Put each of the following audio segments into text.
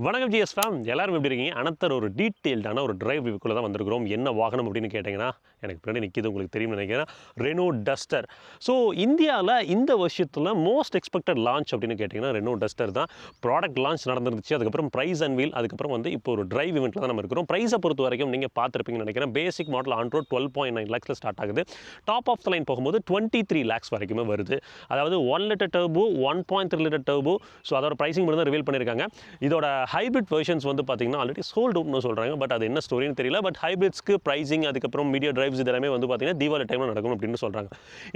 வணக்கம் GS fame, எல்லாரும் எப்படி இருக்கீங்க? அனத்தர் ஒரு டீட்டெயில்டான ஒரு டிரைவ் ரிவ்யூக்குள்ளே தான் வந்திருக்கிறோம். என்ன வாகனம் அப்படின்னு கேட்டிங்கன்னா, எனக்கு பின்னாடி நிற்கிது உங்களுக்கு தெரியும்னு நினைக்கிறேன். Reno duster. ஸோ இந்தியாவில் இந்த வருஷத்தில் மோஸ்ட் எக்ஸ்பெக்டட் லான்ச் அப்படின்னு கேட்டிங்கன்னா ரெனோ டஸ்டர் தான். ப்ராடக்ட் லான்ச் நடந்துருந்துச்சு, அதுக்கப்புறம் ப்ரைஸ் அன்வீல், அதுக்கப்புறம் வந்து இப்போ ஒரு டிரைவ் இவெண்ட்டில் தான் நம்ம இருக்கிறோம். ப்ரைஸை பொறுத்த வரைக்கும் நீங்கள் பார்த்துருப்பீங்கன்னு நினைக்கிறேன். Basic model on road 12.9 lakhs start ஆகுது. டாப் ஆஃப் த லைன் போகும்போது 23 lakhs வரைக்குமே வருது. அதாவது 1 litre turbo, 1.3 litre turbo. So அதோட ப்ரைஸிங் மட்டும் தான் ரிவீல் பண்ணியிருக்காங்க. இதோட ஹைப்ரிட் வெர்ஷன்ஸ் வந்து பார்த்தீங்கன்னா ஆல்ரெடி சோல்ட் அவுட்னு சொல்கிறாங்க. பட் அது என்ன ஸ்டோரின்னு தெரியல. பட் ஹைப்ரிட்ஸ்க்கு ப்ரைசிங், அதுக்கப்புறம் மீடியா டிரைவ்ஸ் இதெல்லாமே வந்து பார்த்தீங்கன்னா தீபாவளி டைமில் நடக்கும் அப்படின்னு சொல்கிறாங்க.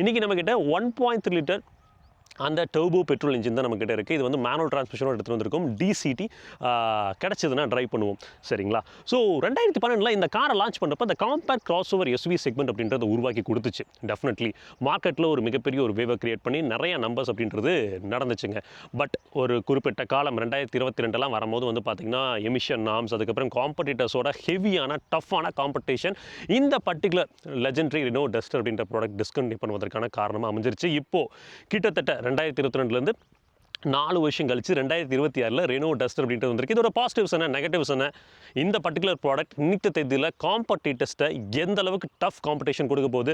இன்றைக்கி நம்மக்கிட்ட 1.3 லிட்டர் அந்த டர்போ பெட்ரோல் இன்ஜின் தான் நம்மக்கிட்ட இருக்குது. இது வந்து மேனுவல் டிரான்ஸ்மிஷனோட எடுத்துகிட்டு வந்திருக்கும். டிசிடி கிடச்சதுன்னா ட்ரைவ் பண்ணுவோம், சரிங்களா? ஸோ 2012 இந்த காரை லான்ச் பண்ணுறப்ப இந்த compact crossover SUV segment அப்படின்றத உருவாக்கி கொடுத்துச்சு. டெஃபினெட்லி மார்க்கெட்டில் ஒரு மிகப்பெரிய ஒரு வேவை கிரியேட் பண்ணி நிறைய நம்பர்ஸ் அப்படின்றது நடந்துச்சுங்க. பட் ஒரு குறிப்பிட்ட காலம் 2022 வரும்போது வந்து பார்த்திங்கன்னா எமிஷன் நார்ம்ஸ், அதுக்கப்புறம் காம்படிட்டர்ஸோட ஹெவியான டஃப்பான காம்படிஷன் இந்த பர்டிகுலர் லெஜெண்டரி ரெனோ டஸ்டர் அப்படின்ற ப்ராடக்ட் டிஸ்கண்டினியூ பண்ணுவதற்கான காரணமாக அமைஞ்சிருச்சு. இப்போது கிட்டத்தட்ட 2022 4 வருஷம் கழிச்சு 2026 ரெனோ டஸ்டர் அப்படின்றது வந்திருக்கு. இதோட பாசிட்டிவ்ஸ் என்ன, நெகட்டிவ்ஸ் என்ன, இந்த பர்டிகுலர் ப்ராடக்ட் இன்னித்த தேதியில் காம்படிட்டர்ஸ்ட்டை எந்த அளவுக்கு டஃப் காம்படிஷன் கொடுக்க போகுது,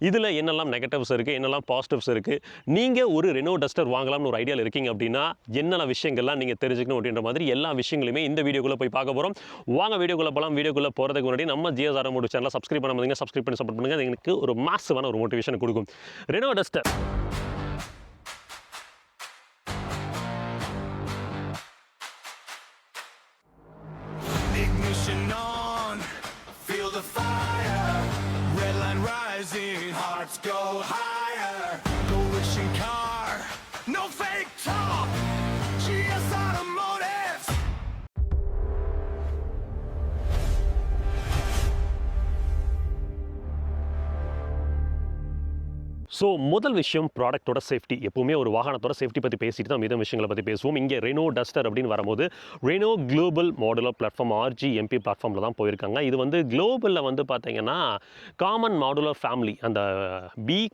இதில் என்னெல்லாம் நெகட்டிவ்ஸ் இருக்குது, என்னெல்லாம் பாசிட்டிவ்ஸ் இருக்குது, நீங்கள் ஒரு ரெனோ டஸ்டர் வாங்கலாம்னு ஒரு ஐடியாவில் இருக்கீங்க அப்படின்னா என்னென்ன விஷயங்கள்லாம் நீங்கள் தெரிஞ்சுக்கணும் அப்படின்ற மாதிரி எல்லா விஷயங்களுமே இந்த வீடியோக்குள்ளே போய் பார்க்க போகிறோம். வாங்க வீடியோக்குள்ளே போகலாம். வீடியோக்குள்ளே போகிறதுக்கு முன்னாடி நம்ம ஜிஎஸ் ஆட்டோமோட்டிவ் சேனலை சப்ஸ்கிரைப் பண்ணாமல் சப்ஸ்கிரைப் பண்ணி சப்போர்ட் பண்ணுங்கள். அது எனக்கு ஒரு மாசமான ஒரு மோட்டிவேஷன் கொடுக்கும். Reno duster Ignition on, feel the fire. Red line rising, hearts go higher. Go wishing car, no fake talk. GS Automotive. So முதல் விஷயம் ப்ராடக்ட்டோட சேஃப்டி. எப்போவுமே ஒரு வாகனத்தோட சேஃப்டி பற்றி பேசிட்டு தான் மீதம் விஷயங்களை பற்றி பேசுவோம். இங்கே ரெனோ டஸ்டர் அப்படின்னு வரும்போது Reno global modular platform RGMP பிளாட்ஃபார்மில் தான் போயிருக்காங்க. இது வந்து குளோபலில் வந்து பார்த்தீங்கன்னா காமன் மாடுலர் ஃபேமிலி, அந்த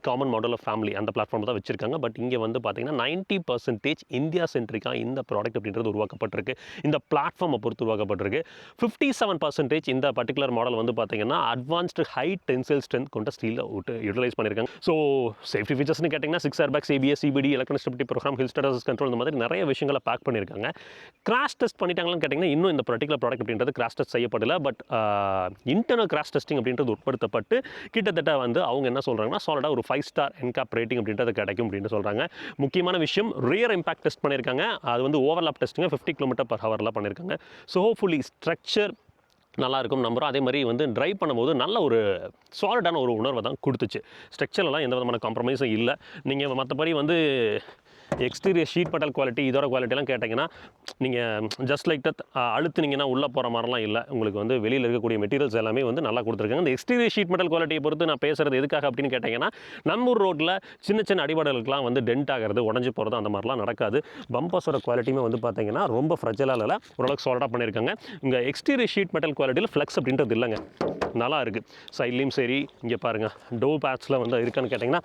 காமன் மாடுலர் ஃபேமிலி அந்த பிளாட்ஃபார்ம் தான் வச்சுருக்காங்க. பட் இங்கே வந்து பார்த்தீங்கன்னா 90% இந்தியா சென்ட்ரிக்காக இந்த ப்ராடக்ட் அப்படின்றது உருவாக்கப்பட்டிருக்கு. இந்த பிளாட்ஃபார்மை பொறுத்து உருவாக்கப்பட்டிருக்கு. 57% இந்த பர்டிகுலர் மாடல் வந்து பார்த்தீங்கன்னா அட்வான்ஸ்டு ஹை டென்சைல் ஸ்ட்ரென்த் கொண்ட ஸ்டீலில் யூட்டிலைஸ் பண்ணியிருக்காங்க. ஸோ சேஃப்டி ஃபீச்சர்ஸ்னு கேட்டிங்கன்னா 6 airbags, ABS, CBD, electronic stability program, hill status control, இந்த மாதிரி நிறைய விஷயங்களை பேக் பண்ணியிருக்காங்க. கிராஷ் டெஸ்ட் பண்ணிட்டாங்களான்னு கேட்டிங்கன்னா இன்னும் இந்த பர்டிகுலர் ப்ராடக்ட் அப்படின்றது கிராஷ் டெஸ்ட் செய்யப்படலை. பட் இன்டர்னல் கிராஷ் டெஸ்டிங் அப்படின்றது உட்படுத்தப்பட்டு கிட்டத்தட்ட வந்து அவங்க என்ன சொல்கிறாங்கன்னா சாலிடாக ஒரு 5 ஸ்டார் NCAP ரேட்டிங் அப்படின்றது கிடைக்கும் அப்படின்னு சொல்கிறாங்க. முக்கியமான விஷயம் ரியர் இம்பாக்ட் டெஸ்ட் பண்ணியிருக்காங்க. அது வந்து ஓவர்லாப் டெஸ்ட்டுங்க 50 km/h பண்ணியிருக்காங்க. ஸோ ஹோப்ஃபுல்லி ஸ்ட்ரக்சர் நல்லாயிருக்கும் நம்புகிறோம். அதே மாதிரி வந்து ட்ரைவ் பண்ணும்போது நல்ல ஒரு சாலிடான ஒரு உணர்வை தான் கொடுத்துச்சு. ஸ்ட்ரக்சர்லாம் எந்த விதமான காம்ப்ரமைஸும் இல்லை. நீங்கள் மற்றபடி வந்து எக்ஸ்டீரியர் ஷீட் மெட்டல் குவாலிட்டி, இதோட குவாலிட்டிலாம் கேட்டிங்கன்னா நீங்கள் ஜஸ்ட் லைக் தட் அழுத்துனீங்கன்னா உள்ளே போகிற மாதிரிலாம் இல்லை. உங்களுக்கு வந்து வெளியில் இருக்கக்கூடிய மெட்டீரியல்ஸ் எல்லாமே வந்து நல்லா கொடுத்துருக்காங்க. இந்த எக்ஸ்டீரியர் ஷீட் மெட்டல் குவாலிட்டியை பொறுத்து நான் பேசுகிறது எதுக்காக அப்படின்னு கேட்டிங்கன்னா, நம்ம ரோட்டில் சின்ன சின்ன அடிபாடுகளுக்கெலாம் வந்து டென்ட் ஆகிறது, உடஞ்சி போகிறது அந்த மாதிரிலாம் நடக்காது. பம்பர்ஸோட குவாலிட்டியுமே வந்து பார்த்தீங்கன்னா ரொம்ப ஃப்ரெஜலாக இல்லை, ஓரளவுக்கு சாலிடாக பண்ணியிருக்காங்க. இங்கே எக்ஸ்டீரியர் ஷீட் மெட்டல் குவாலிட்டியில் ஃப்ளெக்ஸ் அப்படின்றது இல்லைங்க, நல்லா இருக்குது. சைட்லேயும் சரி, இங்கே பாருங்கள் டோர் பேட்ஸில் வந்து இருக்கான்னு கேட்டிங்கன்னா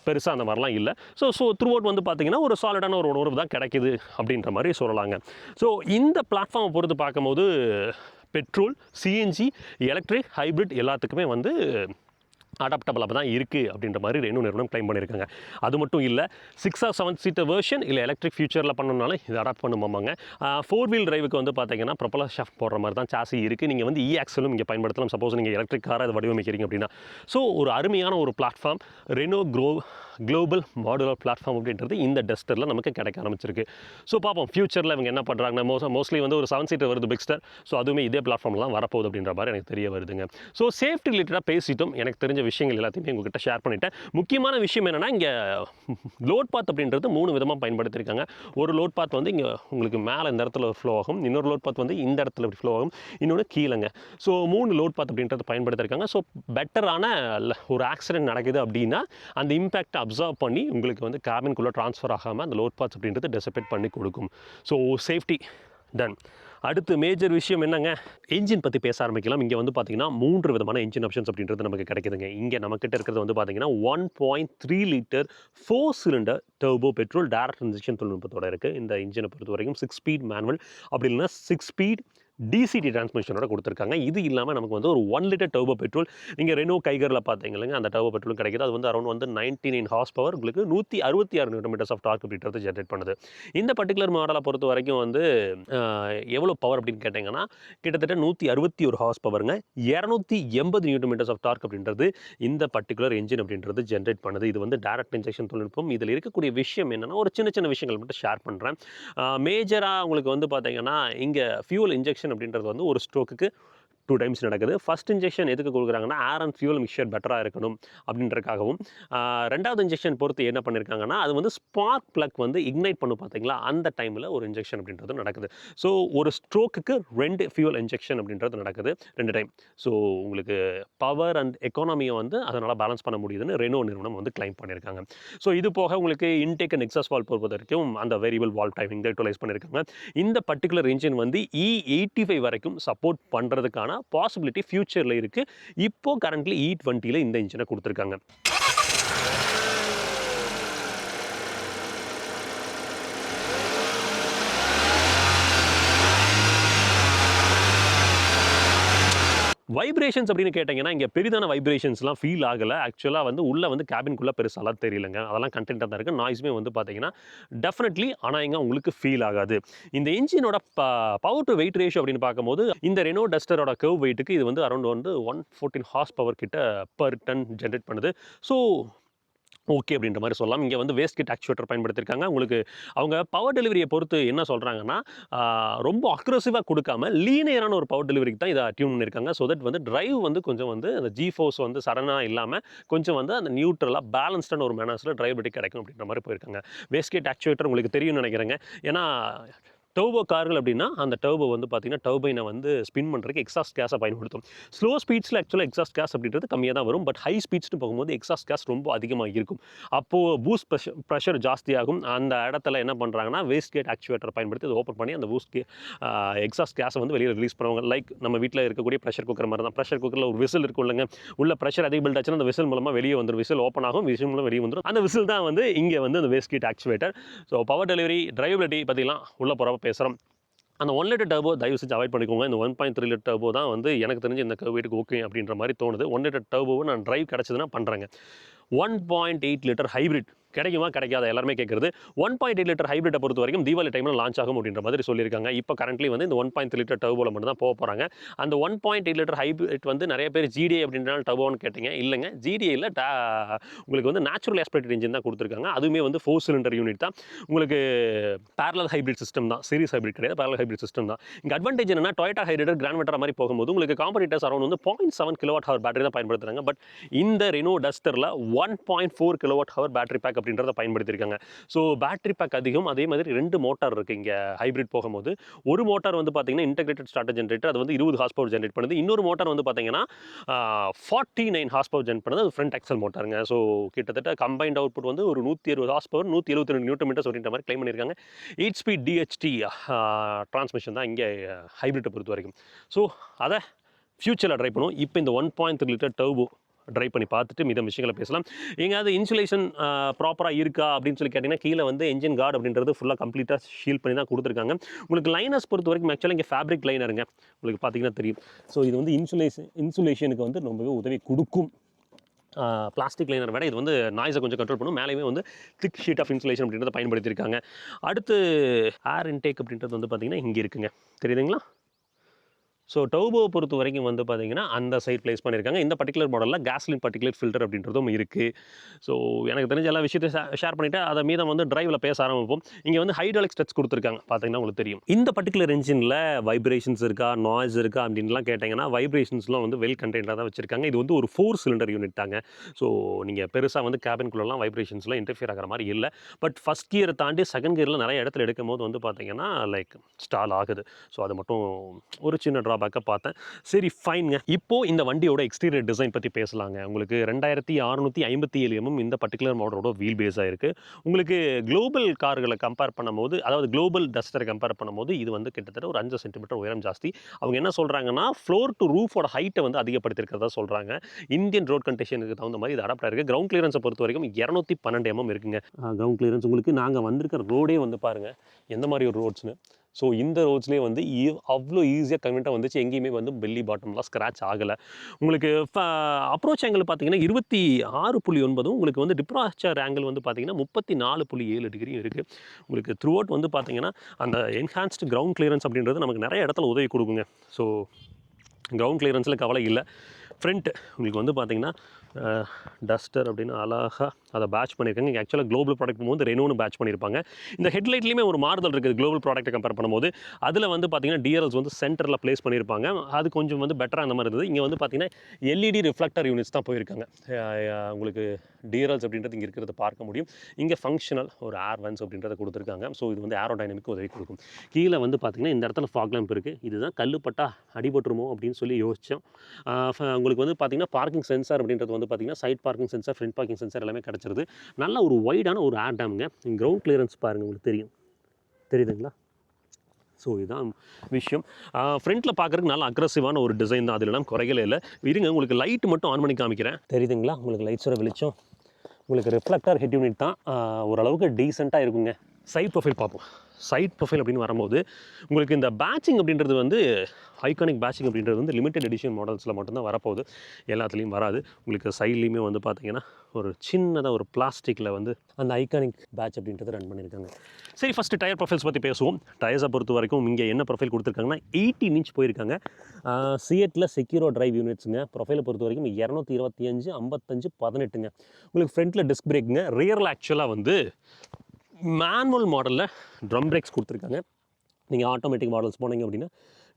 பெருசாக அந்த மாதிரிலாம் இல்லை. ஸோ த்ரூ அவுட் வந்து பார்த்திங்கன்னா ஒரு சாலிடான ஒரு உணர்வு தான் கிடைக்குது அப்படின்ற மாதிரி சொல்லலாங்க. ஸோ இந்த பிளாட்ஃபார்மை பொறுத்து பார்க்கும்போது பெட்ரோல், CNG, எலக்ட்ரிக், ஹைப்ரிட் எல்லாத்துக்குமே வந்து அடாப்டபிளாக தான் இருக்குது அப்படின்ற மாதிரி ரெனோ நிறுவனம் கிளைம் பண்ணியிருக்காங்க. அது மட்டும் இல்லை, 6 or 7 சீட்டர் வெர்ஷன் இல்லை எலக்ட்ரிக் ஃபியூச்சரில் பண்ணணும்னாலும் இது அடாப்ட் பண்ணுமாங்க. 4 வீல் டிரைவுக்கு வந்து பார்த்தீங்கன்னா ப்ரொப்பலர் ஷாஃப்ட் போடுற மாதிரி தான் சாசி இருக்குது. நீங்கள் வந்து ஆக்சலும் இங்கே பயன்படுத்தலாம், சப்போஸ் நீங்கள் எலக்ட்ரிக் காரை அதை வடிவமைக்கிறீங்க அப்படின்னா. ஸோ ஒரு அருமையான ஒரு platform Reno global modular platform அப்படின்றது இந்த டஸ்டரில் நமக்கு கிடைக்க ஆரம்பிச்சிருக்கு. ஸோ பார்ப்போம் ஃபியூச்சரில் இவங்க என்ன பண்ணுறாங்க. மோஸ்ட்லி வந்து ஒரு 7 சீட்டர் வருது பிக்ஸ்டர். ஸோ அதுவுமே இதே பிளாட்ஃபார்மில் தான் வரப்போகுது அப்படின்ற மாதிரி எனக்கு தெரிய வருதுங்க. ஸோ சேஃப்டி ரிலேட்டடாக பேசிட்டோம். எனக்கு தெரிஞ்ச விஷயங்கள் எல்லாத்தையுமே உங்ககிட்ட ஷேர் பண்ணிட்டேன். முக்கியமான விஷயம் என்னென்னா, இங்கே லோட் பாத் அப்படின்றது 3 விதமாக பயன்படுத்தியிருக்காங்க. ஒரு லோட் பாத் வந்து இங்கே உங்களுக்கு மேலே இந்த இடத்துல ஃப்ளோ ஆகும், இன்னொரு லோட் பாத் வந்து இந்த இடத்துல இப்படி ஃப்ளோ ஆகும், இன்னொன்று கீழேங்க. ஸோ 3 லோட் பாத் அப்படின்றது பயன்படுத்தியிருக்காங்க. ஸோ பெட்டரான ஒரு ஆக்சிடென்ட் நடக்குது அப்படின்னா அந்த இம்பேக்ட் அப்சர்வ் பண்ணி உங்களுக்கு வந்து கேபின்குள்ளே ட்ரான்ஸ்ஃபர் ஆகாமல் அந்த லோட் பாத்ஸ் அப்படின்றது டெசிபேட் பண்ணி கொடுக்கும். So safety done. அடுத்து மேஜர் விஷயம் என்னங்க, என்ஜின் பற்றி பேச ஆரம்பிக்கலாம். இங்கே வந்து பார்த்தீங்கன்னா 3 விதமான என்ஜின் ஆப்ஷன்ஸ் அப்படின்றது நமக்கு கிடைக்குதுங்க. இங்கே நம்மக்கிட்ட இருக்கிறது வந்து பார்த்தீங்கன்னா 1.3 litre 4 cylinder turbo petrol direct injection தொழில்நுட்பத்தோட இருக்குது. இந்த இன்ஜினை பொறுத்த வரைக்கும் 6 ஸ்பீட் மேனுவல் அப்படி இல்லைன்னா 6 ஸ்பீட் டிசிடி டிரான்ஸ்மிஷனோட கொடுத்துருக்காங்க. இது இல்லாமல் நமக்கு வந்து ஒரு 1 லிட்டர் டர்போ பெட்ரோல் நீங்கள் ரெனோ கைகரில் பார்த்தீங்களங்க, அந்த டர்போ பெட்ரோலும் கிடைக்குது. அது வந்து அரௌண்ட் வந்து 99 ஹார்ஸ் பவர், உங்களுக்கு 166 நியூட்டன் மீட்டர்ஸ் ஆஃப் டார்க் அப்படின்றது ஜென்ரேட் பண்ணுது. இந்த பர்டிகுலர் மாடலை பொறுத்த வரைக்கும் வந்து எவ்வளோ பவர் அப்படின்னு கேட்டிங்கன்னா கிட்டத்தட்ட 161 ஹார்ஸ் பவருங்க, 280 நியூட்டன் மீட்டர்ஸ் ஆஃப் டார்க் அப்படின்றது இந்த பர்டிகுலர் என்ஜின் அப்படின்றது ஜென்ரேட் பண்ணுது. இது வந்து டைரக்ட் இன்ஜெக்ஷன் தொழில்நுட்பம். இதில் இருக்கக்கூடிய விஷயம் என்னென்னா, ஒரு சின்ன சின்ன விஷயங்கள் மட்டும் ஷேர் பண்ணுறேன். மேஜராக உங்களுக்கு வந்து பார்த்தீங்கன்னா இங்கே ஃபியூல் இன்ஜெக்ஷன் அப்படின்றது வந்து ஒரு ஸ்ட்ரோக்குக்கு 2 டைம்ஸ் நடக்குது. ஃபர்ஸ்ட் இன்ஜெக்ஷன் எதுக்கு கொடுக்குறாங்கன்னா, ஏர் அண்ட் ஃபியூல் மிக்சர் பெட்டராக இருக்கணும் அப்படின்றதுக்காகவும், ரெண்டாவது இன்ஜெக்ஷன் பொறுத்து என்ன பண்ணியிருக்காங்கன்னா, அது வந்து ஸ்பார்க் பிளக் வந்து இக்னைட் பண்ணும் பார்த்தீங்களா, அந்த டைமில் ஒரு இன்ஜெக்ஷன் அப்படின்றது நடக்குது. ஸோ ஒரு ஸ்ட்ரோக்குக்கு 2 ஃபியூல் இன்ஜெக்ஷன் அப்படின்றது நடக்குது 2 டைம். ஸோ உங்களுக்கு பவர் அண்ட் எக்கானமியை வந்து அதனால் பேலன்ஸ் பண்ண முடியுதுன்னு ரெனோ நிறுவனம் வந்து கிளைம் பண்ணியிருக்காங்க. ஸோ இது போக உங்களுக்கு இன்டேக் அண்ட் எக்ஸாஸ்ட் வால்வ் பொறுத்த வரைக்கும் அந்த வேரியபிள் வால்வ் டைமிங் யூட்டிலைஸ் பண்ணியிருக்காங்க. இந்த பர்டிகுலர் இன்ஜின் வந்து E85 வரைக்கும் சப்போர்ட் பண்ணுறதுக்கான பாசிபிலிட்டி ஃபியூச்சரில் இருக்குது. இப்போ கரண்ட்லி E20ல இந்த இன்ஜினை கொடுத்துருக்காங்க. வைப்ரேஷன்ஸ் அப்படின்னு கேட்டிங்கன்னா, இங்கே பெரிதான வைப்ரேஷன்ஸ்லாம் ஃபீல் ஆகலை. ஆக்சுவலாக வந்து உள்ளே வந்து கேபின்குள்ளே பெருசாலாம் தெரியலங்க. அதெல்லாம் கண்டென்ட்டாக தான் இருக்குது. நாய்ஸுமே வந்து பார்த்தீங்கன்னா டெஃபினெட்லி ஆனால் இங்கே உங்களுக்கு ஃபீல் ஆகாது. இந்த இன்ஜினோட பவர் டு வெயிட் ரேஷியோ அப்படின்னு பார்க்கும்போது இந்த ரெனோ டஸ்டரோட கர்வ் வெயிட்டுக்கு இது வந்து அரௌண்ட் வந்து 114 ஹார்ஸ் பவர் கிட்ட பர் டன் ஜென்ரேட் பண்ணுது. ஸோ ஓகே அப்படின்ற மாதிரி சொல்லலாம். இங்கே வந்து வேஸ்ட் கிட் ஆக்சுவேட்டர் பயன்படுத்தியிருக்காங்க. உங்களுக்கு அவங்க பவர் டெலிவரியை பொறுத்து என்ன சொல்கிறாங்கன்னா, ரொம்ப அக்ரெசிவாக கொடுக்காம லீனியரான ஒரு பவர் டெலிவரிக்கு தான் இதை டியூன் பண்ணியிருக்காங்க. ஸோ தட் வந்து டிரைவ் வந்து கொஞ்சம் வந்து அந்த ஜி ஃபோர்ஸ் வந்து சடனாக இல்லாமல் கொஞ்சம் வந்து அந்த நியூட்ரலாக பேலன்ஸ்டான ஒரு மேனர்ஸில் டிரைவபிலிட்டி கிடைக்கும் அப்படின்ற மாதிரி போயிருக்காங்க. வேஸ்ட் கிட் ஆக்சுவேட்டர் உங்களுக்கு தெரியும்னு நினைக்கிறேங்க. ஏன்னா டர்போ கார்கள் அப்படின்னா அந்த டர்போ வந்து பார்த்தீங்கன்னா டர்பைனை வந்து ஸ்பின் பண்ணுறதுக்கு எக்ஸாஸ்ட் கேஸை பயன்படுத்தும். ஸ்லோ ஸ்பீட்ஸில் ஆக்சுவலாக எக்ஸாஸ்ட் கேஸ் அப்படின்றது கம்மியாக தான் வரும். பட் ஹை ஸ்பீட்ஸ்னு போகும்போது எக்ஸாஸ்ட் கேஸ் ரொம்ப அதிகமாக இருக்கும். அப்போது பூஸ்ட் ப்ரெஷர் ஜாஸ்தியாகும். அந்த இடத்துல என்ன பண்ணுறாங்கன்னா வேஸ்ட் கேட் ஆக்சுவேட்டர் பயன்படுத்தி அதை ஓப்பன் பண்ணி அந்த எக்ஸாஸ்ட் கேஸை வந்து வெளியில் ரிலீஸ் பண்ணுவாங்க. லைக் நம்ம வீட்டில் இருக்கக்கூடிய ப்ரெஷர் குக்கர் மாதிரி தான். ப்ரெஷர் குக்கரில் ஒரு விசில் இருக்கும் இல்லைங்க, உள்ள ப்ரெஷர் அதிக பில்ட் ஆச்சுன்னா அந்த விசில் மூலமாக வெளியே வந்துடும். விசில் ஓப்பன் ஆகும், விசில் மூலம் வெளியே வந்துடும். அந்த விசில் தான் வந்து இங்கே வந்து அந்த waste gate actuator. So power delivery drivability பற்றிலாம் உள்ள போகிறப்ப பேசுகிறோம். அந்த 1 லிட்டர் டர்போ தயவு செஞ்சு அவாய்ட் பண்ணிக்கோங்க. இந்த 1.3 லிட்டர் டர்போ தான் வந்து எனக்கு தெரிஞ்சு இந்த கர்வேட்டுக்கு ஓகே அப்படின்ற மாதிரி தோணுது. 1 லிட்டர் டர்போவை நான் டிரைவ் கிடச்சதுன்னா பண்ணுறேங்க. 1.8 லிட்டர் ஹைப்ரிட் கிடைக்குமா கிடைக்காத எல்லாருமே கேட்குறது. 1.8 லிட்டர் ஹைப்ரிட்டை பொறுத்த வரைக்கும் தீபாவளி டைமில் லான்ச் ஆகும் அப்படின்ற மாதிரி சொல்லியிருக்காங்க. இப்போ கரண்ட்லி வந்து இந்த 1.3 லிட்டர் டர்போவில் மட்டும் தான் போக போகிறாங்க. அந்த 1.8 லிட்டர் ஹைப்ரிட் வந்து நிறைய பேர் ஜிடிஏ அப்படின்றனால டர்போன்னு கேட்டிங்க. இல்லைங்க, ஜிடிஏயில் உங்களுக்கு வந்து நேச்சுரல் ஆஸ்பிரேட்டட் இன்ஜின் தான் கொடுத்துருக்காங்க. அதுவுமே வந்து 4 சிலிண்டர் யூனிட் தான். உங்களுக்கு பேரலல் ஹைப்ரிட் சிஸ்டம் தான், சீரிஸ் ஹைப்ரிட் கிடையாது, பேரலல் ஹைப்ரிட் சிஸ்டம் தான். இங்கே அட்வான்டேஜ் என்னன்னா டொயோட்டா ஹைரைடர் கிராண்ட் விட்டாரா மாதிரி போகும்போது உங்களுக்கு காம்படிட்டர்ஸ் அரௌண்ட் வந்து 0.7 கிலோவாட் ஹவர் பேட்டரி தான் பயன்படுத்துகிறாங்க. பட் இந்த ரெனோ டஸ்டரில் 1.4 கிலோவாட் ஹவர் பேட்டரி பேக் அப்படின்றத பயன்படுத்தியிருக்காங்க. ஸோ பேட்டரி பேக் அதிகம். அதே மாதிரி 2 மோட்டார் இருக்குது இங்கே ஹைப்ரிட் போகும்போது. ஒரு மோட்டார் வந்து பார்த்தீங்கன்னா இன்டெகிரேட்டட் ஸ்டார்டர் ஜென்ரேட்டர், அது வந்து 20 ஹார்ஸ் பவர் ஜென்ரேட் பண்ணுது. இன்னொரு மோட்டார் வந்து பார்த்தீங்கன்னா 49 ஹார்ஸ் பவர் ஜென்ரேட் பண்ணுது. அது ஃப்ரண்ட் ஆக்சல் மோட்டாருங்க. ஸோ கிட்டத்தட்ட கம்பைன்ட் அவுட்புட் வந்து ஒரு 160 ஹார்ஸ் பவர் 172 நியூட்டன் மீட்டர்ஸ் அப்படின்ற மாதிரி கிளைம் பண்ணியிருக்காங்க. 8 ஸ்பீட் டிஹெச்டி டிரான்ஸ்மிஷன் தான் இங்கே ஹைப்ரிட்டை பொறுத்த வரைக்கும். ஸோ அதை ஃபியூச்சரில் ட்ரை பண்ணுவோம். இப்போ இந்த 1.3 லிட்டர் டர்போ ட்ரை பண்ணி பார்த்துட்டு மீதம் விஷயங்களை பேசலாம். எங்கேயாவது இன்சுலேஷன் ப்ராப்பராக இருக்கா அப்படின்னு சொல்லி கேட்டிங்கன்னா கீழே வந்து என்ஜின் கார்டு அப்படின்றது ஃபுல்லாக கம்ப்ளீட்டாக ஷீல் பண்ணி தான் கொடுத்துருக்காங்க. உங்களுக்கு லைனர்ஸ் பொறுத்த வரைக்கும் ஆக்சுவலாக இங்கே ஃபேப்ரிக் லைனருங்க, உங்களுக்கு பார்த்தீங்கன்னா தெரியும். ஸோ இது வந்து இன்சுலேஷனுக்கு வந்து ரொம்பவே உதவி கொடுக்கும். பிளாஸ்டிக் லைனர் விட இது வந்து நாய்ஸை கொஞ்சம் கண்ட்ரோல் பண்ணும். மேலேயுமே வந்து திக் ஷீட் ஆஃப் இன்சுலேஷன் அப்படின்றத பயன்படுத்தியிருக்காங்க. அடுத்து ஏர் இன்டேக் அப்படின்றது வந்து பார்த்திங்கன்னா இங்கே இருக்குங்க, தெரியுதுங்களா? ஸோ டர்போவை பொறுத்த வரைக்கும் வந்து பார்த்தீங்கன்னா அந்த சைட் ப்ளேஸ் பண்ணியிருக்காங்க. இந்த பர்டிகுலர் மாடலில் கேஸ்லின் பர்டிகுலர் ஃபில்டர் அப்படின்றதும் இருக்குது. ஸோ எனக்கு தெரிஞ்ச எல்லா விஷயத்தையும் ஷேர் பண்ணிவிட்டு அதை மீதம் வந்து டிரைவில் பேச ஆரம்பிப்போம். இங்கே வந்து ஹைட்ராலிக் ஸ்டெப்ஸ் கொடுத்துருக்காங்க, பார்த்தீங்கன்னா உங்களுக்கு தெரியும். இந்த பர்டிகுலர் இன்ஜினில் வைப்ரேஷன்ஸ் இருக்கா, நாய்ஸ் இருக்கா அப்படின்லாம் கேட்டிங்கன்னா வைப்ரேஷன்ஸ்லாம் வந்து வெல் கண்டெய்னாக தான் வச்சுருக்காங்க. இது வந்து ஒரு 4 சிலிண்டர் யூனிட் தாங்க. ஸோ நீங்கள் பெருசாக வந்து கேபின்குள்ளெலாம் வைப்ரேஷன்ஸ்லாம் இன்டர்ஃபியர் ஆகிற மாதிரி இல்லை. பட் ஃபஸ்ட் கியரை தாண்டி செகண்ட் கியரில் நிறைய இடத்துல எடுக்கும் போது வந்து பார்த்தீங்கன்னா லைக் ஸ்டால் ஆகுது. ஸோ அது மட்டும் ஒரு சின்ன ட்ராபேக் பார்க்க பார்த்தேன். சரி ஃபைனுங்க. இப்போது இந்த வண்டியோட எக்ஸ்டீரியர் டிசைன் பற்றி பேசலாங்க. உங்களுக்கு 2657 mm இந்த பர்டிகுலர் மாடலோட வீல் பேஸாக இருக்குது. உங்களுக்கு குளோபல் கார்களை கம்பேர் பண்ணும்போது, அதாவது குளோபல் டஸ்டரை கம்பேர் பண்ணும்போது இது வந்து கிட்டத்தட்ட ஒரு 5 சென்டிமீட்டர் உயரம் ஜாஸ்தி. அவங்க என்ன சொல்கிறாங்கன்னா ஃப்ளோர் டு ரூஃபோட ஹைட்டை வந்து அதிகப்படுத்திருக்கிறதா சொல்கிறாங்க. இந்தியன் ரோட் கண்டிஷனுக்கு தகுந்த மாதிரி இது அடாப்ட் ஆகிருக்கு. கிரவுண்ட் கிளியரன்ஸை பொறுத்த வரைக்கும் 212 mm இருக்குங்க. கிரவுண்ட் கிளியரன்ஸ் உங்களுக்கு நாங்கள் வந்திருக்கிற ரோடே வந்து பாருங்கள் எந்த மாதிரி ஒரு ரோட்ஸ்னு. ஸோ இந்த ரோட்ஸ்லேயே வந்து அவ்வளோ ஈஸியாக கன்வெண்ட்டாக வந்துச்சு. எங்கேயுமே வந்து பெல்லி பாட்டம்லாம் ஸ்க்ராட்ச் ஆகலை. உங்களுக்கு அப்ரோச் ஆங்கிள் பார்த்தீங்கன்னா 26.9 உங்களுக்கு வந்து டிப்ராச்சர் ஆங்கிள் வந்து பார்த்தீங்கன்னா 34.7 டிகிரியும் இருக்குது. உங்களுக்கு த்ரூ அவுட் வந்து பார்த்தீங்கன்னா அந்த என்ஹான்ஸ்டு கிரவுண்ட் கிளியரன்ஸ் அப்படின்றது நமக்கு நிறைய இடத்துல உதவி கொடுக்குங்க. ஸோ கிரவுண்ட் கிளியரன்ஸில் கவலை இல்லை. ஃப்ரண்ட் உங்களுக்கு வந்து பார்த்தீங்கன்னா டஸ்டர் அப்படின்னு அழகாக அதை பேட்ச் பண்ணியிருக்காங்க. இங்கே ஆக்சுவலாக குளோபல் ப்ராடக்ட் போது ரெனோன்னு பேட்ச் பண்ணியிருப்பாங்க. இந்த ஹெட்லைட்லேயுமே ஒரு மாறுதல் இருக்குது குளோபல் ப்ராடக்ட்டை கம்பேர் பண்ணும்போது. அதில் வந்து பார்த்தீங்கன்னா டிஆர்எல்ஸ் வந்து சென்டரில் ப்ளேஸ் பண்ணியிருப்பாங்க. அது கொஞ்சம் வந்து பெட்டராக அந்த மாதிரி இருந்தது. இங்கே வந்து பார்த்தீங்கன்னா எல்இடி ரிஃப்ளெக்டர் யூனிட்ஸ் தான் போயிருக்காங்க. உங்களுக்கு டிஆர்எல்ஸ் அப்படின்றது இங்கே இருக்கிறத பார்க்க முடியும். இங்கே ஃபங்க்ஷனல் ஒரு ஏர் வென்ஸ் அப்படின்றத கொடுத்துருக்காங்க. ஸோ இது வந்து ஏரோடைனமிக் உதவி கொடுக்கும். கீழே வந்து பார்த்தீங்கன்னா இந்த இடத்துல ஃபாக் லேம்ப் இருக்குது. இதுதான் கல்லுப்பட்டா அடிபட்டுருமோ அப்படின்னு சொல்லி யோசித்தோம். உங்களுக்கு வந்து பார்த்தீங்கன்னா பார்க்கிங் சென்சார் அப்படின்றது வந்து பார்த்தீங்கன்னா side parking sensor, front parking sensor எல்லாமே கிடச்சிருது. நல்ல ஒரு வைடான ஒரு ஏர் டேமுங்க. கிரவுண்ட் கிளியரன்ஸ் பாருங்கள், உங்களுக்கு தெரியுதுங்களா? ஸோ இதுதான் விஷயம். ஃப்ரண்ட்டில் பார்க்குறதுக்கு நல்லா அக்ரெசிவான ஒரு டிசைன் தான், அதிலலாம் குறைகளே இல்லை. இருங்க உங்களுக்கு லைட் மட்டும் ஆன் பண்ணி காமிக்கிறேன். தெரியுதுங்களா? உங்களுக்கு லைட்ஸோட வெளிச்சம். உங்களுக்கு ரிஃப்ளெக்டர் ஹெட் யூனிட் தான், ஓரளவுக்கு டீசெண்டாக இருக்குங்க. சைட் ப்ரொஃபைல் பார்ப்போம். சைட் ப்ரொஃபைல் அப்படின்னு வரும்போது உங்களுக்கு இந்த பேட்சிங் அப்படின்றது வந்து ஐகானிக் பேட்சிங் அப்படின்றது வந்து லிமிடெட் எடிஷன் மாடல்ஸில் மட்டும்தான் வரப்போகுது, எல்லாத்துலேயும் வராது. உங்களுக்கு சைட்லேயுமே வந்து பார்த்தீங்கன்னா ஒரு சின்னதாக ஒரு பிளாஸ்டிக்கில் வந்து அந்த ஐகானிக் பேட்ச் அப்படின்றத ரன் பண்ணியிருக்காங்க. சரி, ஃபஸ்ட்டு டயர் ப்ரொஃபைல்ஸ் பற்றி பேசுவோம். டயர்ஸை பொறுத்த வரைக்கும் இங்கே என்ன ப்ரொஃபைல் கொடுத்துருக்காங்கன்னா 18 inch போயிருக்காங்க. சிஎட்டில் செக்யூரோ டிரைவ் யூனிட்ஸுங்க. ப்ரொஃபைலை பொறுத்த வரைக்கும் 225, 55, 18ங்க. உங்களுக்கு ஃப்ரண்ட்டில் டிஸ்க் பிரேக்குங்க. ரியரில் ஆக்சுவலாக வந்து மேனுவல் மாடலில் ட்ரம் பிரேக்ஸ் கொடுத்துருக்காங்க. நீங்கள் ஆட்டோமேட்டிக் மாடல்ஸ் போனீங்க அப்படின்னா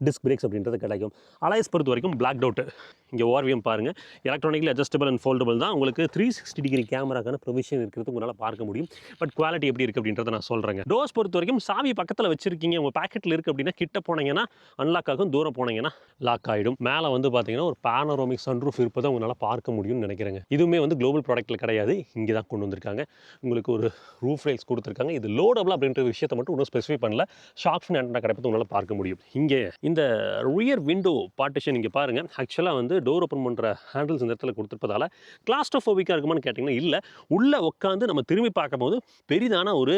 டிஸ்க் பிரேக்ஸ் அப்படின்றது கிடைக்கும். அலைஸ் பொறுத்த வரைக்கும் பிளாக் டவுட்டு. இங்கே ஓஆர்விஎம் பாருங்கள், எலக்ட்ரானிக்கலி அட்ஜஸ்டபிள் அண்ட் ஃபோல்டபுள் தான். உங்களுக்கு 360 டிகிரி கேமராக்கான ப்ரொவிஷன் இருக்கிறது உங்களால் பார்க்க முடியும். பட் குவாலிட்டி எப்படி இருக்குது அப்படின்றத நான் சொல்கிறேங்க. டோர்ஸ் பொறுத்த வரைக்கும் சாவி பக்கத்தில் வச்சுருக்கீங்க, உங்கள் பேக்கெட்டில் இருக்குது அப்படின்னா கிட்ட போனீங்கன்னா அன்லாக் ஆகும், தூரம் போனீங்கன்னா லாக் ஆகிடும். மேலே வந்து பார்த்தீங்கன்னா ஒரு பேனரோமிக் சன்ரூஃப் இருப்பதை உங்களால் பார்க்க முடியும்னு நினைக்கிறேங்க. இதுவுமே வந்து குளோபல் ப்ராடக்ட்டில் கிடையாது, இங்கே தான் கொண்டு வந்திருக்காங்க. உங்களுக்கு ஒரு ரூஃப் ரைல்ஸ் கொடுத்துருக்காங்க. இது லோடபிள் அப்படின்ற விஷயத்தை மட்டும் இன்னும் ஸ்பெசிஃபை பண்ணல. ஷார்க் ஃபின் ஆண்டனா கிடைப்பது உங்களால் பார்க்க முடியும். இங்கே இந்த ரியர் விண்டோ பார்ட்டிஷன் இங்கே பாருங்கள். ஆக்சுவலாக வந்து டோர் ஓப்பன் பண்ணுற ஹேண்டில்ஸ் இந்த இடத்துல கொடுத்துருப்பதால் கிளாஸ்ட்ரோஃபோபிக்காக இருக்குமான்னு கேட்டிங்கன்னா இல்லை. உள்ளே உட்காந்து நம்ம திரும்பி பார்க்கும்போது பெரிதான ஒரு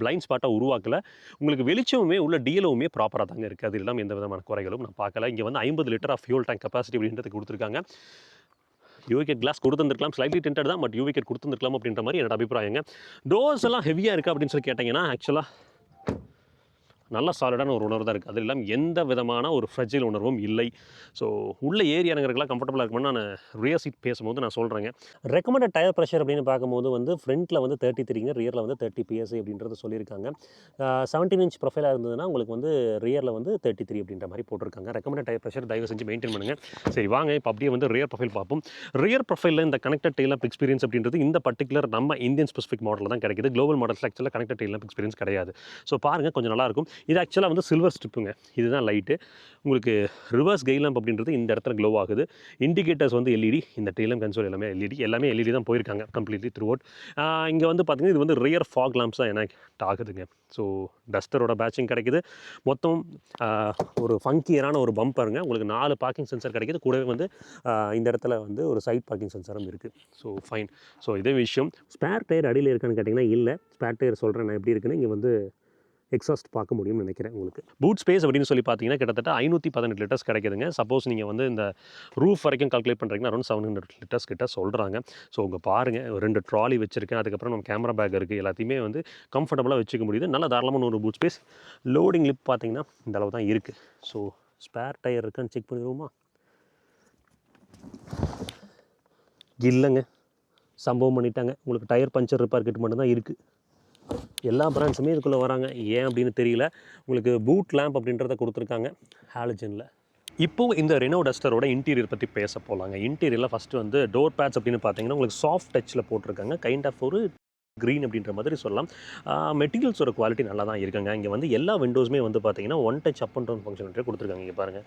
பிளைண்ட் ஸ்பாட்டாக உருவாக்கலை. உங்களுக்கு வெளிச்சமுமே உள்ள டிஎல்ஓவுமே ப்ராப்பராக தாங்க இருக்குது. அது இல்லாமல் எந்த விதமான குறைகளும் நான் பார்க்கல. இங்கே வந்து 50 litre of fuel tank capacity அப்படின்றது கொடுத்துருக்காங்க. யூவிகேட் கிளாஸ் கொடுத்துருந்துருக்கலாம், ஸ்லைட்லி டிண்டட் தான், பட் யூவிகேட் கொடுத்துருந்துருக்கலாம் அப்படின்ற மாதிரி என்னோட அபிப்பிராயங்க. டோர்ஸ் எல்லாம் ஹெவியாக இருக்குது அப்படின்னு சொல்லி கேட்டிங்கன்னா ஆக்சுவலாக நல்ல சாலிடான ஒரு உணர்வு தான் இருக்குது. அது இல்லாமல் எந்த விதமான ஒரு ஃப்ரெஜைல் உணர்வும் இல்லை. ஸோ உள்ள ஏறி இறங்குறதுக்குலாம் கம்ஃபர்டபுளாக இருக்கும்னு நான் ரியர் சீட் பேசும்போது நான் சொல்கிறேங்க. ரெக்கமெண்டட் டயர் ப்ரெஷர் அப்படின்னு பார்க்கும்போது வந்து ஃப்ரண்ட்டில் வந்து 33ங்க, ரியரில் வந்து 30 PSI அப்படின்றது சொல்லியிருக்காங்க. 17 inch ப்ரொஃபைலாக இருந்ததுன்னா உங்களுக்கு வந்து ரியரில் வந்து 33 அப்படின்ற மாதிரி போட்டிருக்காங்க. ரெக்கமெண்டட் டயர் ப்ரெஷர் தயவு செஞ்சு மெயின்டைன் பண்ணுங்கள். சரி வாங்க இப்போ அப்படியே வந்து ரியர் ப்ரொஃபைல் பார்ப்போம். ரியர் ப்ரொஃபைலில் இந்த கனெக்டட் டெயில் லேம்ப் எக்ஸ்பீரியன்ஸ் அப்படின்றது இந்த பர்டிகுலர் நம்ம இந்தியன் ஸ்பெசிஃபிக் மாடலில் தான் கிடைக்குது. குளோபல் மாடல்ஸ் ஆக்சுவலாக கனெக்டட் டெயில் லேம்ப் எக்ஸ்பீரியன்ஸ் கிடையாது. ஸோ பாருங்கள், கொஞ்சம் நல்லாயிருக்கும். இது ஆக்சுவலாக வந்து சில்வர் ஸ்ட்ரிப்புங்க. இதுதான் லைட்டு. உங்களுக்கு ரிவர்ஸ் கெயில் லேம்ப் அப்படின்றது இந்த இடத்துல க்ளோ ஆகுது. இண்டிகேட்டர்ஸ் வந்து எல்இடி, இந்த டெயில் லேம்ப் கன்சோல் எல்லாமே எல்இடி தான் போயிருக்காங்க கம்ப்ளீட்லி த்ரூ அவுட். இங்கே வந்து பார்த்தீங்கன்னா இது வந்து ரியர் ஃபாக் லேம்ப்ஸ் தான் எனக்கு ஆகுதுங்க. ஸோ டஸ்டரோட பேட்சிங் கிடைக்குது. மொத்தம் ஒரு ஃபங்கியரான ஒரு பம்பருங்க. உங்களுக்கு 4 பார்க்கிங் சென்சார் கிடைக்குது. கூடவே வந்து இந்த இடத்துல வந்து ஒரு சைட் பார்க்கிங் சென்சாரும் இருக்குது. So fine. ஸோ இதே விஷயம் ஸ்பேர் டயர் அடியில் இருக்கான்னு கேட்டிங்கன்னா இல்லை. ஸ்பேர் டயர் சொல்கிறேன் நான் எப்படி இருக்குன்னு. இங்கே வந்து எக்ஸாஸ்ட் பார்க்க முடியும்னு நினைக்கிறேன். உங்களுக்கு பூட் ஸ்பேஸ் அப்படின்னு சொல்லி பார்த்தீங்கன்னா கிட்டத்தட்ட 518 லிட்டர்ஸ் கிடைக்குதுங்க. சப்போஸ் நீங்கள் வந்து இந்த ரூஃப் வரைக்கும் கால்குலேட் பண்ணுறீங்கன்னா அரௌண்ட் 700 லிட்டர்ஸ் கிட்ட சொல்கிறாங்க. ஸோ உங்க பாருங்கள், 2 ட்ராலி வச்சுருக்கேன். அதுக்கப்புறம் நம்ம கேமரா பேக் இருக்குது. எல்லாத்தையுமே வந்து கம்ஃபர்டபுளாக வச்சுக்க முடியுது. நல்ல தாராளமான ஒரு பூட் ஸ்பேஸ். லோடிங் லிப் பார்த்தீங்கன்னா இந்த அளவு தான் இருக்குது. ஸோ ஸ்பேர் டயர் இருக்கான்னு செக் பண்ணிடுவோமா? இல்லைங்க, சம்பவம் பண்ணிட்டாங்க. உங்களுக்கு டயர் பஞ்சர் ரிப்பேர் கிட் மட்டும் தான் இருக்குது. எல்லா பிராண்ட்ஸுமே இதுக்குள்ளே வராங்க. ஏன் அப்படின்னு தெரியல. உங்களுக்கு பூட் லேம்ப் அப்படின்றத கொடுத்துருக்காங்க ஹாலஜனில். இப்போது இந்த ரெனோ டஸ்டரோட இன்டீரியர் பற்றி பேச போகலாங்க. இன்டீரியரில் ஃபஸ்ட்டு வந்து டோர் பேட்ஸ் அப்படின்னு பார்த்தீங்கன்னா உங்களுக்கு சாஃப்ட் டச்சில் போட்டிருக்காங்க. கைண்ட் ஆஃப் ஒரு க்ரீன் அப்படின்ற மாதிரி சொல்லலாம். மெட்டீரியல்ஸோட குவாலிட்டி நல்லா தான் இருக்குங்க. இங்கே வந்து எல்லா விண்டோஸுமே வந்து பார்த்தீங்கன்னா one touch up and down ஃபங்க்ஷனாலிட்டியாக கொடுத்துருக்காங்க. இங்கே பாருங்கள்,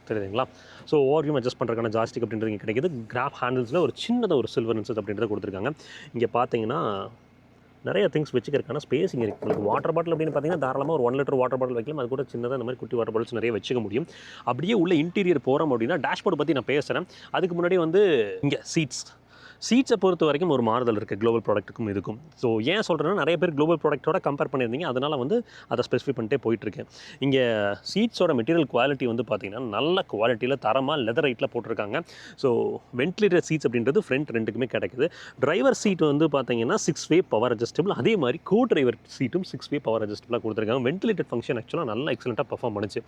தெரியுதுங்களா? ஸோ ஓவர்வியூ அட்ஜஸ்ட் பண்ணுறதுக்கான ஜாஸ்டிக் அப்படின்றது இங்கே கிடைக்குது. கிராப் ஹேண்டில்ஸில் ஒரு சின்னதாக ஒரு சில்வர் இன்செட் அப்படின்றத கொடுத்துருக்காங்க. இங்கே பார்த்தீங்கன்னா நிறைய திங்ஸ் வச்சுக்கிறதுக்கான ஸ்பேஸிங் இருக்குது. உங்களுக்கு வாட்டர் பாட்டில் அப்படின்னு பார்த்தீங்கன்னா தாராளமாக ஒரு 1 லிட்டர் வாட்டர் பாட்டில் வைக்கலாம். அது கூட சின்னதாக இந்த மாதிரி குட்டி வாட்டர் பாட்டில்ஸ் நிறைய வச்சுக்க முடியும். அப்படியே உள்ள இன்டீரியர் போகிறோம் அப்படின்னா டேஷ்போர்டு பற்றி நான் பேசுகிறேன். அதுக்கு முன்னாடி வந்து இங்கே சீட்ஸை பொறுத்த வரைக்கும் ஒரு மாறுதல் இருக்குது குளோபல் ப்ராடக்ட்டுக்கும் இதுக்கும். ஸோ ஏன் சொல்கிறேன்னா நிறைய பேர் குளோபல் ப்ராடக்ட்டோட கம்பேர் பண்ணியிருந்தீங்க. அதனால் வந்து அதை ஸ்பெசிஃபை பண்ணிட்டே போயிட்டுருக்கேன். இங்கே சீட்ஸோட மெட்டீரியல் குவாலிட்டி வந்து பார்த்திங்கன்னா நல்ல குவாலிட்டியில் தரமாக லெதர் ரைட்டில் போட்டிருக்காங்க. ஸோ வென்டிலேட்டர் சீட்ஸ் அப்படின்றது ஃப்ரண்ட் ரெண்டுக்குமே கிடைக்குது. டிரைவர் சீட் வந்து பார்த்தீங்கன்னா 6 வே பவர் அட்ஜஸ்டபிள். அதே மாதிரி கோ டிரைவர் சீட்டும் 6 வே பவர் அட்ஜஸ்டபிளாக கொடுத்துருக்காங்க. வென்டிலேட்டட் ஃபங்க்ஷன் ஆக்சுவலாக நல்லா எக்ஸலண்ட்டாக பர்ஃபார்ம் பண்ணுச்சு.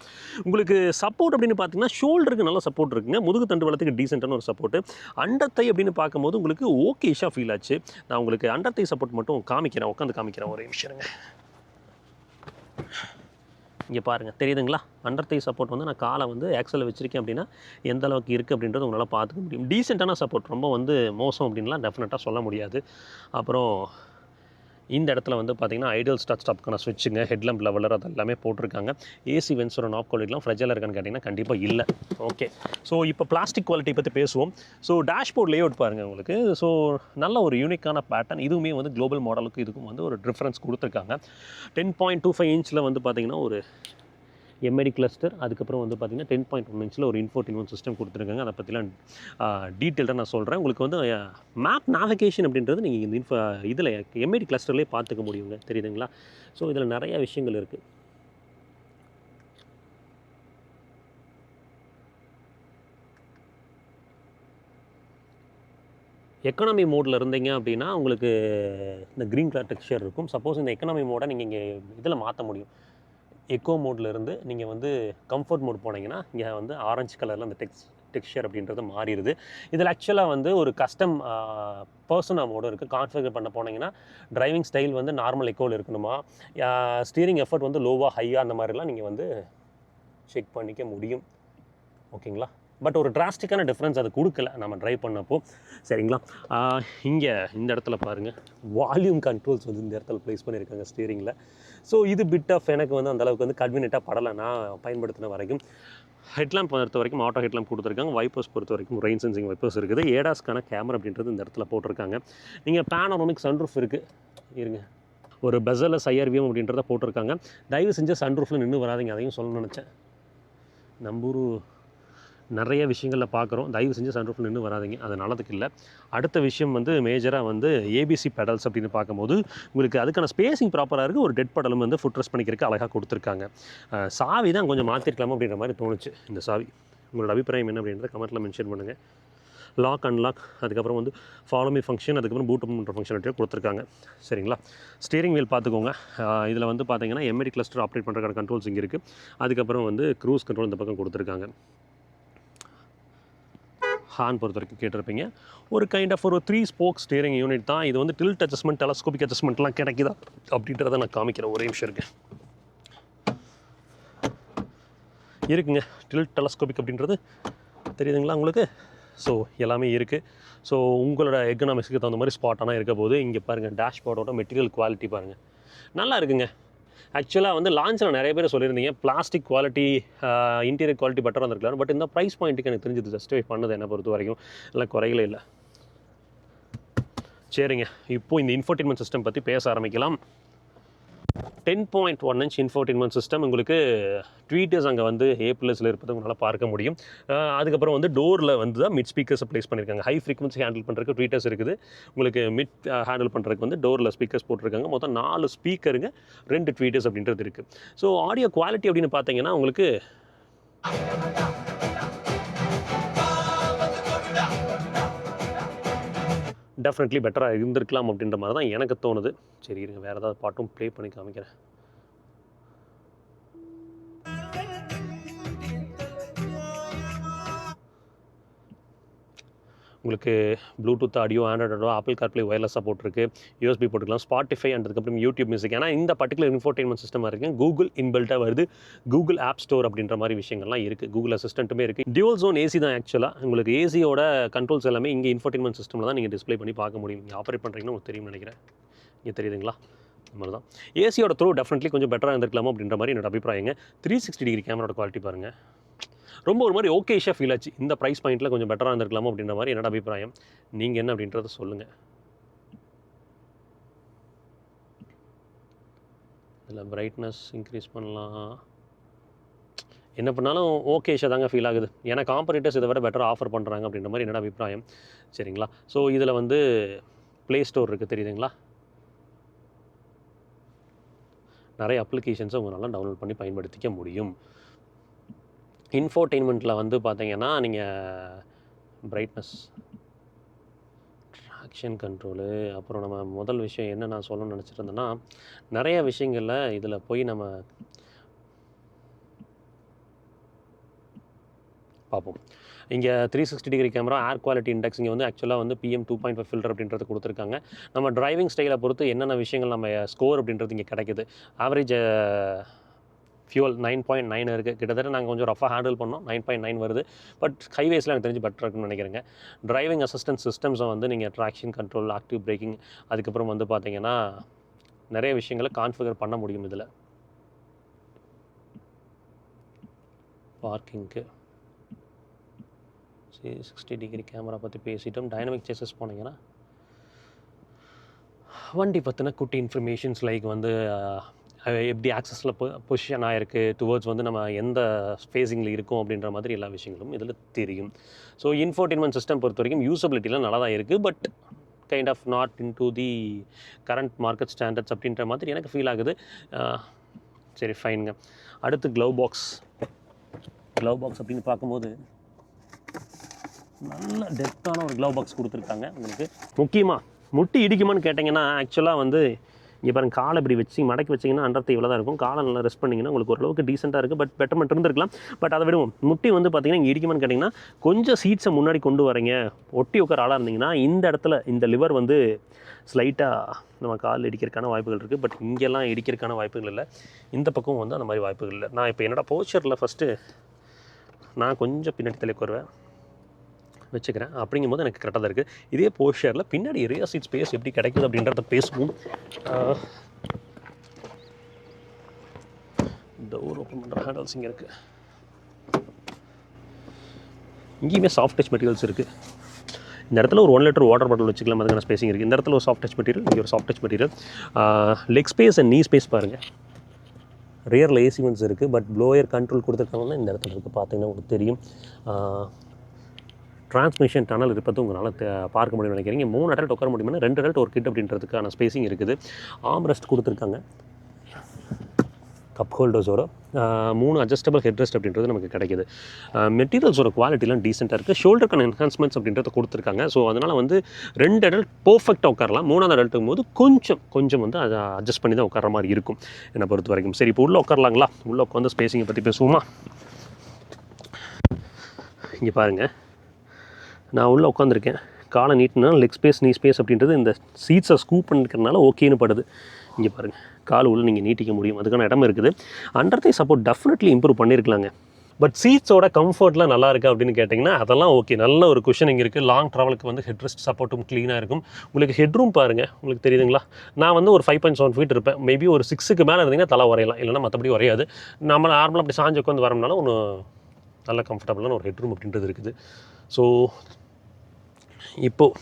உங்களுக்கு சப்போர்ட் அப்படின்னு பார்த்தீங்கன்னா ஷோல்டருக்கு நல்ல சப்போர்ட் இருக்குங்க. முதுகு தண்டு வளத்துக்கு டீசென்ட்டான ஒரு சப்போர்ட்டு. அண்டர் தை அப்படின்னு பார்க்கும்போது உங்களுக்கு ஓகேஷாக ஃபீல் ஆச்சு. நான் உங்களுக்கு அண்டர் தை சப்போர்ட் மட்டும் உட்காந்து காமிக்கிறேன் ஒரே நிமிஷம். இங்கே பாருங்கள் தெரியுதுங்களா? அண்டர் தை சப்போர்ட் வந்து நான் காலை வந்து ஆக்சலில் வச்சுருக்கேன் அப்படின்னா எந்த அளவுக்கு இருக்குது அப்படின்றது உங்களால் பார்த்துக்க முடியும். டீசெண்டான சப்போர்ட், ரொம்ப வந்து மோசம் அப்படின்லாம் டெஃபினட்டாக சொல்ல முடியாது. அப்புறம் இந்த இடத்துல வந்து பார்த்திங்கன்னா ஐடியல் ஸ்டாப்க்கான ஸ்விட்சுங்க, ஹெட்லம்ப் லெவலர் அது எல்லாமே போட்டிருக்காங்க. ஏசி வென்ஸோட நாப் குவாலிட்டிலாம் ஃப்ரெஜிலாக இருக்கான்னு கேட்டிங்கன்னா கண்டிப்பாக இல்லை. ஓகே, ஸோ இப்போ பிளாஸ்டிக் குவாலிட்டி பற்றி பேசுவோம். ஸோ டேஷ்போர்ட் லேஅவுட் பாருங்கள் உங்களுக்கு. ஸோ நல்ல ஒரு யூனிக்கான பேட்டர்ன். இதுவுமே வந்து குளோபல் மாடலுக்கு இதுக்கும் வந்து ஒரு டிஃப்ரென்ஸ் கொடுத்துருக்காங்க. 10.25 இன்ச்சில் வந்து பார்த்திங்கன்னா ஒரு எம்ஐடி கிளஸ்டர், அதுக்கப்புறம் வந்து பார்த்திங்கன்னா 10.1 இன்ச்சில் ஒரு இன்ஃபோர்டைன்மெண்ட் சிஸ்டம் கொடுத்துருக்காங்க. அதை பற்றிலாம் டீட்டெயில்டாக நான் சொல்கிறேன். உங்களுக்கு வந்து மேப் நேவிகேஷன் அப்படின்றது நீங்கள் இந்த இதில் எம்ஐடி கிளஸ்டர்லேயே பார்த்துக்க முடியுங்க. தெரியுதுங்களா? ஸோ இதில் நிறைய விஷயங்கள் இருக்குது. எக்கனாமி மோடில் இருந்தீங்க அப்படின்னா உங்களுக்கு இந்த க்ரீன் கலர் டெக்ஸ்சர் இருக்கும். சப்போஸ் இந்த எக்கனாமி மோடை நீங்கள் இங்கே இதில் மாற்ற முடியும். எக்கோ மோடில் இருந்து நீங்கள் வந்து கம்ஃபர்ட் மோட் போனீங்கன்னா இங்கே வந்து ஆரஞ்சு கலரில் அந்த டெக்ஸ்சர் அப்படின்றது மாறிடுது. இதில் ஆக்சுவலாக வந்து ஒரு கஸ்டம் பர்சனா மோடும் இருக்குது. கான்ஃபிகர் பண்ண போனீங்கன்னா டிரைவிங் ஸ்டைல் வந்து நார்மல் எக்கோவில் இருக்கணுமா, ஸ்டீரிங் எஃபர்ட் வந்து லோவாக ஹையாக அந்த மாதிரிலாம் நீங்கள் வந்து செக் பண்ணிக்க முடியும். ஓகேங்களா? பட் ஒரு டிராஸ்டிக்கான டிஃப்ரென்ஸ் அது கொடுக்கல நம்ம ட்ரைவ் பண்ணப்போ. சரிங்களா? இங்கே இந்த இடத்துல பாருங்கள் வால்யூம் கண்ட்ரோல்ஸ் வந்து இந்த இடத்துல ப்ளேஸ் பண்ணியிருக்காங்க ஸ்டீரிங்கில். ஸோ இது பிட் ஆஃப் எனக்கு வந்து அந்தளவுக்கு வந்து கன்வீனியண்ட்டாக படலை நான் பயன்படுத்தின வரைக்கும். ஹெட்லாம்ப் பொறுத்த வரைக்கும் ஆட்டோ ஹெட்லாம்ப் கொடுத்துருக்காங்க. வைப்பர்ஸ் பொறுத்த வரைக்கும் ரெயின் சென்சிங் வைப்பர்ஸ் இருக்குது. ஏடாஸ்க்கான கேமரா அப்படின்றது இந்த இடத்துல போட்டிருக்காங்க. நீங்கள் பேனோராமிக் சன்ரூஃப் இருக்குது. இருங்க, ஒரு பெசலஸ் ஐஆர்விஎம் அப்படின்றத போட்டிருக்காங்க. தயவு செஞ்சு சன்ரூஃபில் நின்று வராதிங்க, அதையும் சொல்லணும்னு நினச்சேன். நம்பூர் நிறைய விஷயங்களில் பார்க்குறோம். தயவு செஞ்சு சன்ரூஃபில் நின்று வராதிங்க, அது நல்லதுக்கு இல்லை. அடுத்த விஷயம் வந்து மேஜராக வந்து ஏபிசி பெடல்ஸ் அப்படின்னு பார்க்கும்போது உங்களுக்கு அதுக்கான ஸ்பேசிங் ப்ராப்பராக இருக்குது. ஒரு டெட் பெடலும் வந்து ஃபுட் ரெஸ்ட் பண்ணிக்கிறதுக்கு அழகாக கொடுத்துருக்காங்க. சாவி தான் கொஞ்சம் மாற்றிருக்கலாமா அப்படின்ற மாதிரி தோணுச்சு இந்த சாவி. உங்களோட அபிப்பிராயம் என்ன அப்படின்றத கமெண்ட்டில் மென்ஷன் பண்ணுங்கள். லாக் அன்லாக், அதுக்கப்புறம் வந்து ஃபாலோ மீ ஃபங்க்ஷன், அதுக்கப்புறம் பூட் பண்ணுற ஃபங்க்ஷனாலிட்டியாக கொடுத்துருக்காங்க. சரிங்களா? ஸ்டீரிங் வீல் பார்த்துக்கோங்க. இதில் வந்து பார்த்தீங்கன்னா எம்ஐடி கிளஸ்டர் ஆப்ரேட் பண்ணுறதுக்கான கண்ட்ரோல்ஸ் இங்கே இருக்குது. அதுக்கப்புறம் வந்து க்ரூஸ் கண்ட்ரோல் இந்த பக்கம் கொடுத்துருக்காங்க. ஹார்ன் பொறுத்த வரைக்கும் கேட்டிருப்பீங்க. ஒரு கைண்ட் ஆஃப் ஒரு 3 ஸ்போக் ஸ்டீரிங் யூனிட் தான். இது வந்து டில்ட் அட்ஜஸ்ட்மெண்ட், டெலஸ்கோபிக் அட்ஜஸ்ட்மெண்ட்லாம் கிடைக்குதா அப்படின்றத நான் காமிக்கிறேன். ஒரே நிமிஷம் இருக்குங்க. டில்ட் டெலஸ்கோபிக் அப்படின்றது தெரியுதுங்களா உங்களுக்கு? ஸோ எல்லாமே இருக்குது. ஸோ உங்களோட எக்கனாமிக்ஸுக்கு தகுந்த மாதிரி ஸ்பாட்டானா இருக்க போது. இங்கே பாருங்கள் டேஷ்போர்டோட மெட்டீரியல் குவாலிட்டி பாருங்கள், நல்லா இருக்குங்க. ஆக்சுவலாக வந்து லான்ச்சில் நிறைய பேர் சொல்லியிருந்தீங்க பிளாஸ்டிக் குவாலிட்டி, இன்டீரியர் குவாலிட்டி பெட்டராக இருந்திருக்கலாம். பட் இந்த ப்ரைஸ் பாயிண்ட்டுக்கு எனக்கு தெரிஞ்சது ஜஸ்டிஃபை பண்ணுது என்னை பொறுத்த வரைக்கும். இல்லை குறைகளே இல்லை. சரிங்க, இப்போது இந்த இன்ஃபோர்டைன்மெண்ட் சிஸ்டம் பற்றி பேச ஆரம்பிக்கலாம். 10.1 இன்ச் இன்ஃபோர்டைன்மெண்ட் சிஸ்டம். உங்களுக்கு ட்வீட்டர்ஸ் அங்கே வந்து ஏப்ளஸில் இருப்பதை உங்களால் பார்க்க முடியும். அதுக்கப்புறம் வந்து டோரில் வந்து தான் மிட் ஸ்பீக்கர்ஸை ப்ளேஸ் பண்ணியிருக்காங்க. ஹை ஃப்ரீக்வன்சி ஹேண்டில் பண்ணுறதுக்கு ட்வீட்டர்ஸ் இருக்குது. உங்களுக்கு மிட் ஹேண்டில் பண்ணுறதுக்கு வந்து டோரில் ஸ்பீக்கர்ஸ் போட்டிருக்காங்க. மொத்தம் 4 ஸ்பீக்கருங்க, 2 ட்வீட்டர்ஸ் அப்படின்றது இருக்குது. ஸோ ஆடியோ குவாலிட்டி அப்படின்னு பார்த்தீங்கன்னா உங்களுக்கு டெஃபினெட்லி பெட்டராக இருந்திருக்கலாம் அப்படின்ற மாதிரி தான் எனக்கு தோணுது. சரி இருங்க, வேறு ஏதாவது பாட்டும் ப்ளே பண்ணி காமிக்கிறேன். உங்களுக்கு Bluetooth audio, Android audio, apple CarPlay wireless support இருக்குது. யூஎஸ்பி போட்டுக்கலாம், ஸ்பாட்டிஃபை அண்ட் அதுக்கப்புறம் யூடியூப் மியூசிக். ஏன்னா இந்த பர்டிகுலர் இன்ஃபோர்டைன்மெண்ட் சிஸ்டமாக இருக்குது. கூகுள் இன்பில்ட்டாக வருது. கூகுள் ஆப் ஸ்டோர் அப்படின்ற மாதிரி விஷயங்கள்லாம் இருக்குது. கூகுள் அசிஸ்டண்ட்டுமே இருக்குது. டியூவல் ஜோன் ஏசி தான் ஆக்சுவலாக. உங்களுக்கு ஏசியோட கண்ட்ரோல்ஸ் எல்லாமே இங்கே இன்ஃபோர்டைன்மெண்ட் சிஸ்டமில் தான் நீங்கள் டிஸ்ப்ளே பண்ணி பார்க்க முடியும். நீங்கள் ஆப்ரேட் பண்ணுறீங்கன்னா உங்களுக்கு தெரியும்னு நினைக்கிறேன். இங்கே தெரியுதுங்களா? இந்த மாதிரி தான். ஏசியோட த்ரோ டெஃபினெட்லி கொஞ்சம் பெட்டராக இருந்திருக்கலாமா அப்படின்ற மாதிரி என்னோட அபிப்பிராயங்க. 360 டிகிரி கேமராவோட குவாலிட்டி பாருங்கள். ரொம்ப ஒரு மாதிரி ஓகேஷாக ஃபீல் ஆச்சு. இந்த ப்ரைஸ் பாயிண்ட்டில் கொஞ்சம் பெட்டராக இருந்திருக்கலாமோ அப்படின்ற மாதிரி என்னோட அபிப்பிராயம். நீங்கள் என்ன அப்படின்றத சொல்லுங்கள். இதில் பிரைட்னஸ் இன்க்ரீஸ் பண்ணலாம். என்ன பண்ணாலும் ஓகேஷாக தாங்க ஃபீல் ஆகுது. ஏன்னா காம்படிட்டர்ஸ் இதை விட பெட்டராக ஆஃபர் பண்ணுறாங்க அப்படின்ற மாதிரி என்னோட அபிப்பிராயம். சரிங்களா? ஸோ இதில் வந்து ப்ளே ஸ்டோர் இருக்குது தெரியுதுங்களா? நிறைய அப்ளிகேஷன்ஸை உங்களால் டவுன்லோட் பண்ணி பயன்படுத்திக்க முடியும். இன்ஃபோடெயின்மெண்ட்டில் வந்து பார்த்தீங்கன்னா நீங்கள் பிரைட்னஸ், ட்ராக்ஷன் கண்ட்ரோலு, அப்புறம் நம்ம முதல் விஷயம் என்ன நான் சொல்லணும்னு நினச்சிட்டு இருந்தேன்னா, நிறைய விஷயங்களில் இதில் போய் நம்ம பார்ப்போம். இங்கே 360 டிகிரி கேமரா, ஏர் குவாலிட்டி இண்டெக்ஸ் இங்கே வந்து ஆக்சுவலாக வந்து PM 2.5 ஃபில்டர் அப்படின்றது கொடுத்துருக்காங்க. நம்ம டிரைவிங் ஸ்டைலை பொறுத்து என்னென்ன விஷயங்கள் நம்ம ஸ்கோர் அப்படின்றது இங்கே கிடைக்குது. ஆவரேஜ் ஃபியூவல் 9.9 இருக்குது. கிட்டத்தட்ட நாங்கள் கொஞ்சம் ரஃபாக ஹேண்டில் பண்ணோம், 9.9 வருது. பட் ஹைவேஸில் எனக்கு தெரிஞ்சு பெட்டராக இருக்குன்னு நினைக்கிறேங்க. டிரைவிங் அசிஸ்டன்ட் சிஸ்டம்ஸை வந்து நீங்கள் ட்ராக்ஷன் கண்ட்ரோல், ஆக்டிவ் பிரேக்கிங், அதுக்கப்புறம் வந்து பார்த்தீங்கன்னா நிறைய விஷயங்களை கான்ஃபிகர் பண்ண முடியும் இதில். பார்க்கிங்க்கு 60 டிகிரி கேமரா பற்றி பேசிட்டோம். டைனமிக் சேசஸ் போனீங்கன்னா வண்டி பற்றின குட்டி இன்ஃபர்மேஷன்ஸ் லைக் வந்து எப்படி ஆக்சஸில் பொசிஷன் ஆகிருக்கு, டுவர்ட்ஸ் வந்து நம்ம எந்த ஃபேஸிங்கில் இருக்கோம் அப்படின்ற மாதிரி எல்லா விஷயங்களும் இதில் தெரியும். ஸோ இன்ஃபோடெயின்மெண்ட் சிஸ்டம் பொறுத்த வரைக்கும் யூசபிலிட்டிலாம் நல்லா தான் இருக்குது. But kind of not into the current market standards அப்படின்ற மாதிரி எனக்கு ஃபீல் ஆகுது. சரி ஃபைனுங்க. அடுத்து க்ளவ் பாக்ஸ் அப்படின்னு பார்க்கும்போது நல்ல டெப்த்தான ஒரு க்ளவ் பாக்ஸ் கொடுத்துருக்காங்க உங்களுக்கு. முக்கியமாக முட்டி இடிக்குமான்னு கேட்டிங்கன்னா ஆக்சுவலாக வந்து இங்கே பாருங்கள், காலை இப்படி வச்சு மடக்கி வச்சிங்கன்னா அண்டர்த்தை இவ்வளோ தான் இருக்கும். காலை நல்லா ரெஸ்ட் பண்ணிங்கன்னா உங்களுக்கு ஓரளவுக்கு டீசெண்டாக இருக்குது. பட் பெட்டர்மெண்ட் இருந்திருக்கலாம். பட் அதை விடுவோம். முட்டி வந்து பார்த்திங்கன்னா இங்கே இடிக்குமான்னு கேட்டிங்கன்னா கொஞ்சம் சீட்ஸை முன்னாடி கொண்டு வரீங்க, ஒட்டி உட்கார ஆளாக இருந்தீங்கன்னா இந்த இடத்துல இந்த லிவர் வந்து ஸ்லைட்டாக நம்ம கால் இடிக்கிறதுக்கான வாய்ப்புகள் இருக்குது. பட் இங்கெல்லாம் இடிக்கிறதுக்கான வாய்ப்புகள் இல்லை. இந்த பக்கம் வந்து அந்த மாதிரி வாய்ப்புகள் இல்லை. நான் இப்போ என்னோடய போஸ்டரில் ஃபஸ்ட்டு நான் கொஞ்சம் பின்னாடி தள்ளி உட்காருவேன் வச்சுக்கிறேன். அப்படிங்கும்போது எனக்கு கரெக்டாக தான் இருக்குது. இதே போஸ்டரில் பின்னாடி ரியர் சீட் ஸ்பேஸ் எப்படி கிடைக்குது அப்படின்றத பேசுவோம். டோர் ஓப்பன் பண்ணுற ஹேண்டல்ஸ் இங்கே இருக்குது. இங்கேயுமே சாஃப்ட் டச் மெட்டீரியல்ஸ் இருக்குது. இந்த இடத்துல ஒரு 1 லிட்டர் வாட்டர் பாட்டில் வச்சுக்கலாம், அதுக்கான ஸ்பேசிங் இருக்குது. இந்த இடத்துல ஒரு சாஃப்ட் டச் மெட்டீரியல், இங்கே ஒரு soft touch material. Leg space and நீ ஸ்பேஸ் பாருங்கள். ரியரில் ஏசி வென்ட்ஸ் இருக்குது. பட் ப்ளோயர் கண்ட்ரோல் கொடுத்துருக்காங்கன்னா இந்த இடத்துல இருக்குது. பார்த்தீங்கன்னா உங்களுக்கு தெரியும். டிரான்ஸ்மிஷன் டனல் இருப்பது உங்களால் பார்க்க முடியும்னு நினைக்கிறீங்க. 3 அடல்ட் உட்கார முடியும்னா 2 அடல்ட் ஒரு கிட் அப்படின்றதுக்கான ஸ்பேசிங் இருக்குது. ஆர்ம் ரெஸ்ட் கொடுத்துருக்காங்க கப் ஹோல்டர்ஸோட. 3 அட்ஜஸ்டபிள் ஹெட் ரெஸ்ட் அப்படின்றது நமக்கு கிடைக்கிது. மெட்டீரியல்ஸோட குவாலிட்டிலாம் டீசெண்டாக இருக்குது. ஷோல்டருக்கான என்ஹான்ஸ்மெண்ட்ஸ் அப்படின்றத கொடுத்துருக்காங்க. ஸோ அதனால் வந்து 2 அடல்ட் பர்ஃபெக்டாக உட்காரலாம். 3ஆவது அடல்ட்டுக்கும் போது கொஞ்சம் வந்து அதை அட்ஜஸ்ட் பண்ணி தான் உட்கார மாதிரி இருக்கும் என்னை பொறுத்த வரைக்கும். சரி, இப்போ உள்ளே உட்காரலாங்களா? உள்ளே உட்காந்து ஸ்பேசிங்கை பற்றி பேசுவோமா? இங்கே பாருங்கள், நான் உள்ளே உட்காந்துருக்கேன். காலை நீட்டினா லெக் ஸ்பேஸ், நீ ஸ்பேஸ் அப்படின்றது இந்த சீட்ஸை ஸ்கூப் பண்ணிக்கிறதுனால ஓகேன்னு படுது. இங்கே பாருங்கள், கால் உள்ள நீங்கள் நீட்டிக்க முடியும், அதுக்கான இடம் இருக்குது. அண்டர் சப்போர்ட் டெஃபினெட்லி இம்ப்ரூவ் பண்ணியிருக்கலாங்க. பட் சீட்ஸோட கம்ஃபர்ட்லாம் நல்லா இருக்கா அப்படின்னு கேட்டிங்கன்னா அதெல்லாம் ஓகே. நல்ல ஒரு குஷனிங் இருக்குது. லாங் ட்ராவலுக்கு வந்து ஹெட் ரெஸ்ட் சப்போர்ட்டும் க்ளீனாக இருக்கும். உங்களுக்கு ஹெட் ரூம் பாருங்கள், உங்களுக்கு தெரியுதுங்களா? நான் வந்து ஒரு 5.7 ஃபீட் இருப்பேன். மேபி ஒரு 6க்கு மேலே இருந்தீங்கன்னா தலை வரையலாம், இல்லைனா மற்றபடி வரையாது. நம்ம நார்மலாக அப்படி சாஞ்சு உட்காந்து வரோம்னாலும் ஒன்று நல்ல கம்ஃபர்டபுளான ஒரு ஹெட் ரூம் அப்படின்றது இருக்குது. ஸோ இப்போது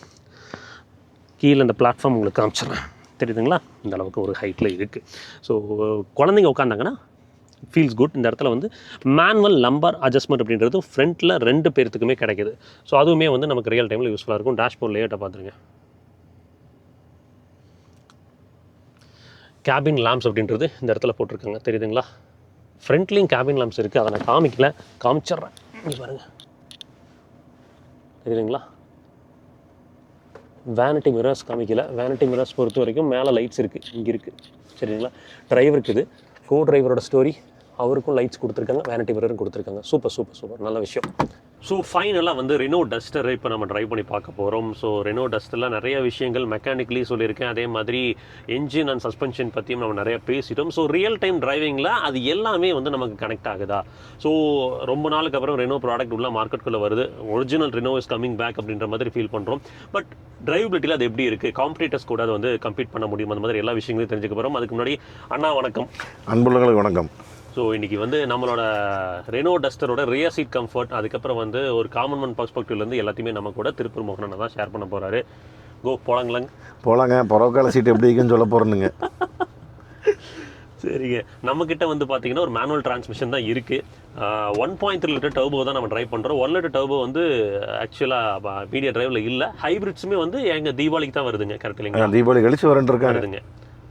கீழே இந்த பிளாட்ஃபார்ம் உங்களுக்கு காமிச்சிடுறேன், தெரியுதுங்களா? இந்த அளவுக்கு ஒரு ஹைட்டில் இருக்குது. ஸோ குழந்தைங்க உட்காந்தாங்கன்னா ஃபீல்ஸ் குட். இந்த இடத்துல வந்து மேனுவல் லம்பர் அட்ஜஸ்ட்மெண்ட் அப்படின்றது ஃப்ரண்ட்டில் 2 பேர்த்துக்குமே கிடைக்கிது. ஸோ அதுவுமே வந்து நமக்கு ரியல் டைமில் யூஸ்ஃபுல்லாக இருக்கும். டேஷ்போர்ட் லேஅவுட்டை பார்த்துருங்க. கேபின் லேம்ப்ஸ் அப்படின்றது இந்த இடத்துல போட்டிருக்காங்க, தெரியுதுங்களா? ஃப்ரண்ட்லேயும் கேபின் லேம்ப்ஸ் இருக்குது. அதை நான் காமிச்சிட்றேன். இங்கே பாருங்கள், தெரியுதுங்களா? வேனிட்டி மிரர்ஸ் காமிக்கல. வேனிட்டி மிரர்ஸ் பொறுத்த வரைக்கும் மேலே லைட்ஸ் இருக்குது, இங்கே இருக்குது, சரிங்களா? டிரைவர் இருக்குது. கோ டிரைவரோட ஸ்டோரி, அவருக்கும் லைட்ஸ் கொடுத்துருக்காங்க, வேனிட்டி மிரரும் கொடுத்துருக்காங்க. சூப்பர், நல்ல விஷயம். ஸோ ஃபைனலாக வந்து ரெனோ டஸ்டரை இப்போ நம்ம ட்ரைவ் பண்ணி பார்க்க போகிறோம். ஸோ ரெனோ டஸ்டரில் நிறைய விஷயங்கள் மெக்கானிக்கலி சொல்லியிருக்கேன். அதே மாதிரி என்ஜின் அண்ட் சஸ்பென்ஷன் பற்றியும் நம்ம நிறைய பேசிட்டோம். ஸோ ரியல் டைம் டிரைவிங்கில் அது எல்லாமே வந்து நமக்கு கனெக்ட் ஆகுதா? ஸோ ரொம்ப நாளுக்கு அப்புறம் ரெனோ ப்ராடக்ட் உள்ள மார்க்கெட்டுக்குள்ளே வருது. Original Renault is coming back அப்படின்ற மாதிரி ஃபீல் பண்ணுறோம். பட் டிரைவபிலிட்டியில் அது எப்படி இருக்குது, காம்படிட்டர்ஸ் கூட அதை வந்து கம்பீட் பண்ண முடியும், அந்த மாதிரி எல்லா விஷயங்களையும் தெரிஞ்சுக்க போகிறோம். அதுக்கு முன்னாடி அண்ணா வணக்கம். அன்புள்ளங்களுக்கு வணக்கம். ஸோ இன்றைக்கி வந்து நம்மளோட ரெனோ டஸ்டரோட ரியர் சீட் கம்ஃபர்ட், அதுக்கப்புறம் வந்து ஒரு காமன் மேன் பர்ஸ்பெக்டிவ்லேருந்து எல்லாத்தையுமே நம்ம கூட திருப்பூர் மோகனனை தான் ஷேர் பண்ண போகிறாரு. போலாங்க புறக்கால சீட் எப்படி இருக்குன்னு சொல்ல போகிறேனுங்க. சரிங்க, நம்மக்கிட்ட வந்து பார்த்தீங்கன்னா ஒரு மேனுவல் டிரான்ஸ்மிஷன் தான் இருக்குது. 1.3 லிட்டர் டர்போ தான் நம்ம ட்ரைவ் பண்ணுறோம். 1 லிட்டர் டர்போ வந்து ஆக்சுவலாக மீடியா டிரைவில் இல்லை. ஹைப்ரிட்ஸுமே வந்து எங்கள் தீபாவளிக்கு தான் வருதுங்க. கரெக்ட் இல்லைங்களா? தீபாவளி கழிச்சு வருதுங்க.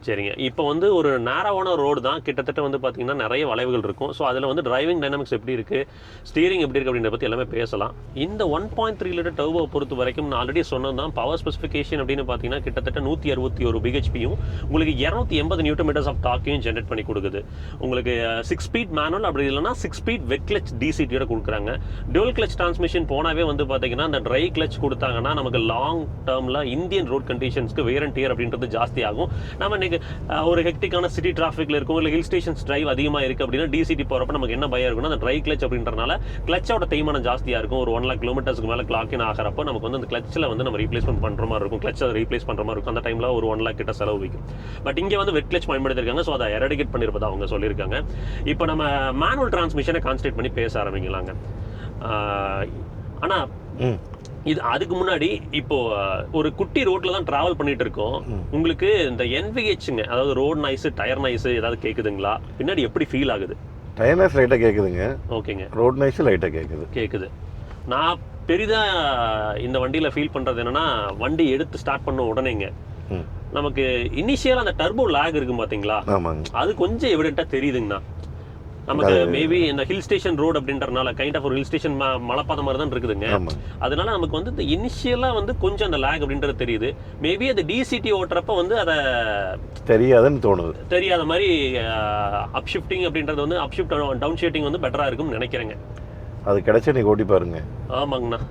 சரிங்க, இப்போ வந்து ஒரு நேராவான ரோடு தான். கிட்டத்தட்ட வந்து பார்த்தீங்கன்னா நிறைய வளைவுகள் இருக்கும். ஸோ அதில் வந்து டிரைவிங் டைனாமிக்ஸ் எப்படி இருக்குது, ஸ்டீரிங் எப்படி இருக்குது அப்படின்றத பற்றி எல்லாமே பேசலாம். இந்த 1.3 லிட்டர் டர்போ பொறுத்த வரைக்கும் நான் ஆல்ரெடி சொன்னது தான். பவர் ஸ்பெசிஃபிகேஷன் அப்படின்னு பார்த்தீங்கன்னா கிட்டத்தட்ட 161 பிஹெச்பியும் உங்களுக்கு 280 நியூட்டன் மீட்டர்ஸ் ஆஃப் டாக்கையும் ஜென்ரேட் பண்ணி கொடுக்குது. உங்களுக்கு 6 ஸ்பீட் மேனுவல், அப்படி இல்லைனா 6 ஸ்பீட் வெட் கிளச் டிசிடியோட கொடுக்குறாங்க. டுவல் கிளச் டிரான்ஸ்மிஷன் போனாவே வந்து பார்த்தீங்கன்னா அந்த ட்ரை கிளச் கொடுத்தாங்கன்னா நமக்கு லாங் டேர்மில் இந்தியன் ரோட் கண்டிஷன்ஸ்க்கு வேர் அண்ட் டியர் அப்படின்றது ஜாஸ்தி ஆகும். நம்ம ஒரு ஹெக்டிக்கான சிட்டி டிராஃபிக்ல இருக்கும், இல்லை ஹில் ஸ்டேஷன்ஸ் டிரைவ் அதிகமாக இருக்குது அப்படின்னா டிசிடி போகிறப்ப நமக்கு என்ன பயம் இருக்குன்னா அந்த ட்ரை கிளச் அப்படின்றனால கிளச்சோட தேய்மானம் ஜாஸ்தியாக இருக்கும். ஒரு 1 லாக் கிலோமீட்டர்ஸ்க்கு மேலே கிளாக் இன் ஆகிறப்போ நமக்கு வந்து அந்த கிளச்சில் வந்து நம்ம ரீப்ளேஸ்மெண்ட் பண்ணுற மாதிரி இருக்கும். கிளச்சை ரீப்ளேஸ் பண்ணுற மாதிரி இருக்கும். அந்த டைமில் ஒரு 1 லாக் கிட்ட செலவு வைக்கும். பட் இங்கே வந்து வெட் கிளச் பயன்படுத்திருக்காங்க. ஸோ அதை எரடிகேட் பண்ணியிருப்பதா அவங்க சொல்லியிருக்காங்க. இப்போ நம்ம மேனுவல் டிரான்ஸ்மிஷனை கான்சன்ட்ரேட் பண்ணி பேச ஆரம்பிக்கலாங்க. ஆனால் இது அதுக்கு முன்னாடி இப்போ ஒரு குட்டி ரோட்ல தான் டிராவல் பண்ணிட்டு இருக்கோம். உங்களுக்கு இந்த NVHங்க, அதாவது ரோட் நாய்ஸ், டயர் நாய்ஸ் ஏதாவது கேக்குதுங்களா? பின்னாடி எப்படி ஃபீல் ஆகுது? டயர் நாய்ஸ் லைட்டா கேக்குதுங்க. ஓகேங்க. ரோட் நாய்ஸ் லைட்டா கேக்குது. நான் பெரிதா இந்த வண்டியில ஃபீல் பண்றது என்னன்னா, வண்டி எடுத்து ஸ்டார்ட் பண்ண உடனேங்க நமக்கு இனிஷியலா அந்த டர்போ லாக் இருக்கு பாத்தீங்களா, அது கொஞ்சம் எவிடென்ட்டா தெரியுதுங்கண்ணா. நமக்கு மேபி இந்த ஹில் ஸ்டேஷன் ரோடு அப்படின்றனால கைண்ட் ஆஃப் ஒரு ஹில் ஸ்டேஷன் மலைப்பாதை மாதிரி தான் இருக்குதுங்க. அதனால நமக்கு வந்து இந்த இனிஷியலா வந்து கொஞ்சம் அந்த லேக் அப்படின்றது தெரியுது. மேபி அது டிசிடி ஓட்டுறப்ப வந்து அதை தெரியாதுன்னு தோணுது. தெரியாத மாதிரி அப் ஷிஃப்டிங் அப்படின்றது வந்து அப் ஷிஃப்ட் டவுன் ஷிஃப்டிங் வந்து பெட்டரா இருக்கும்னு நினைக்கிறேங்க. அது கிடைச்சா நீ ஓட்டி பாருங்க. ஆமாங்கண்ணா,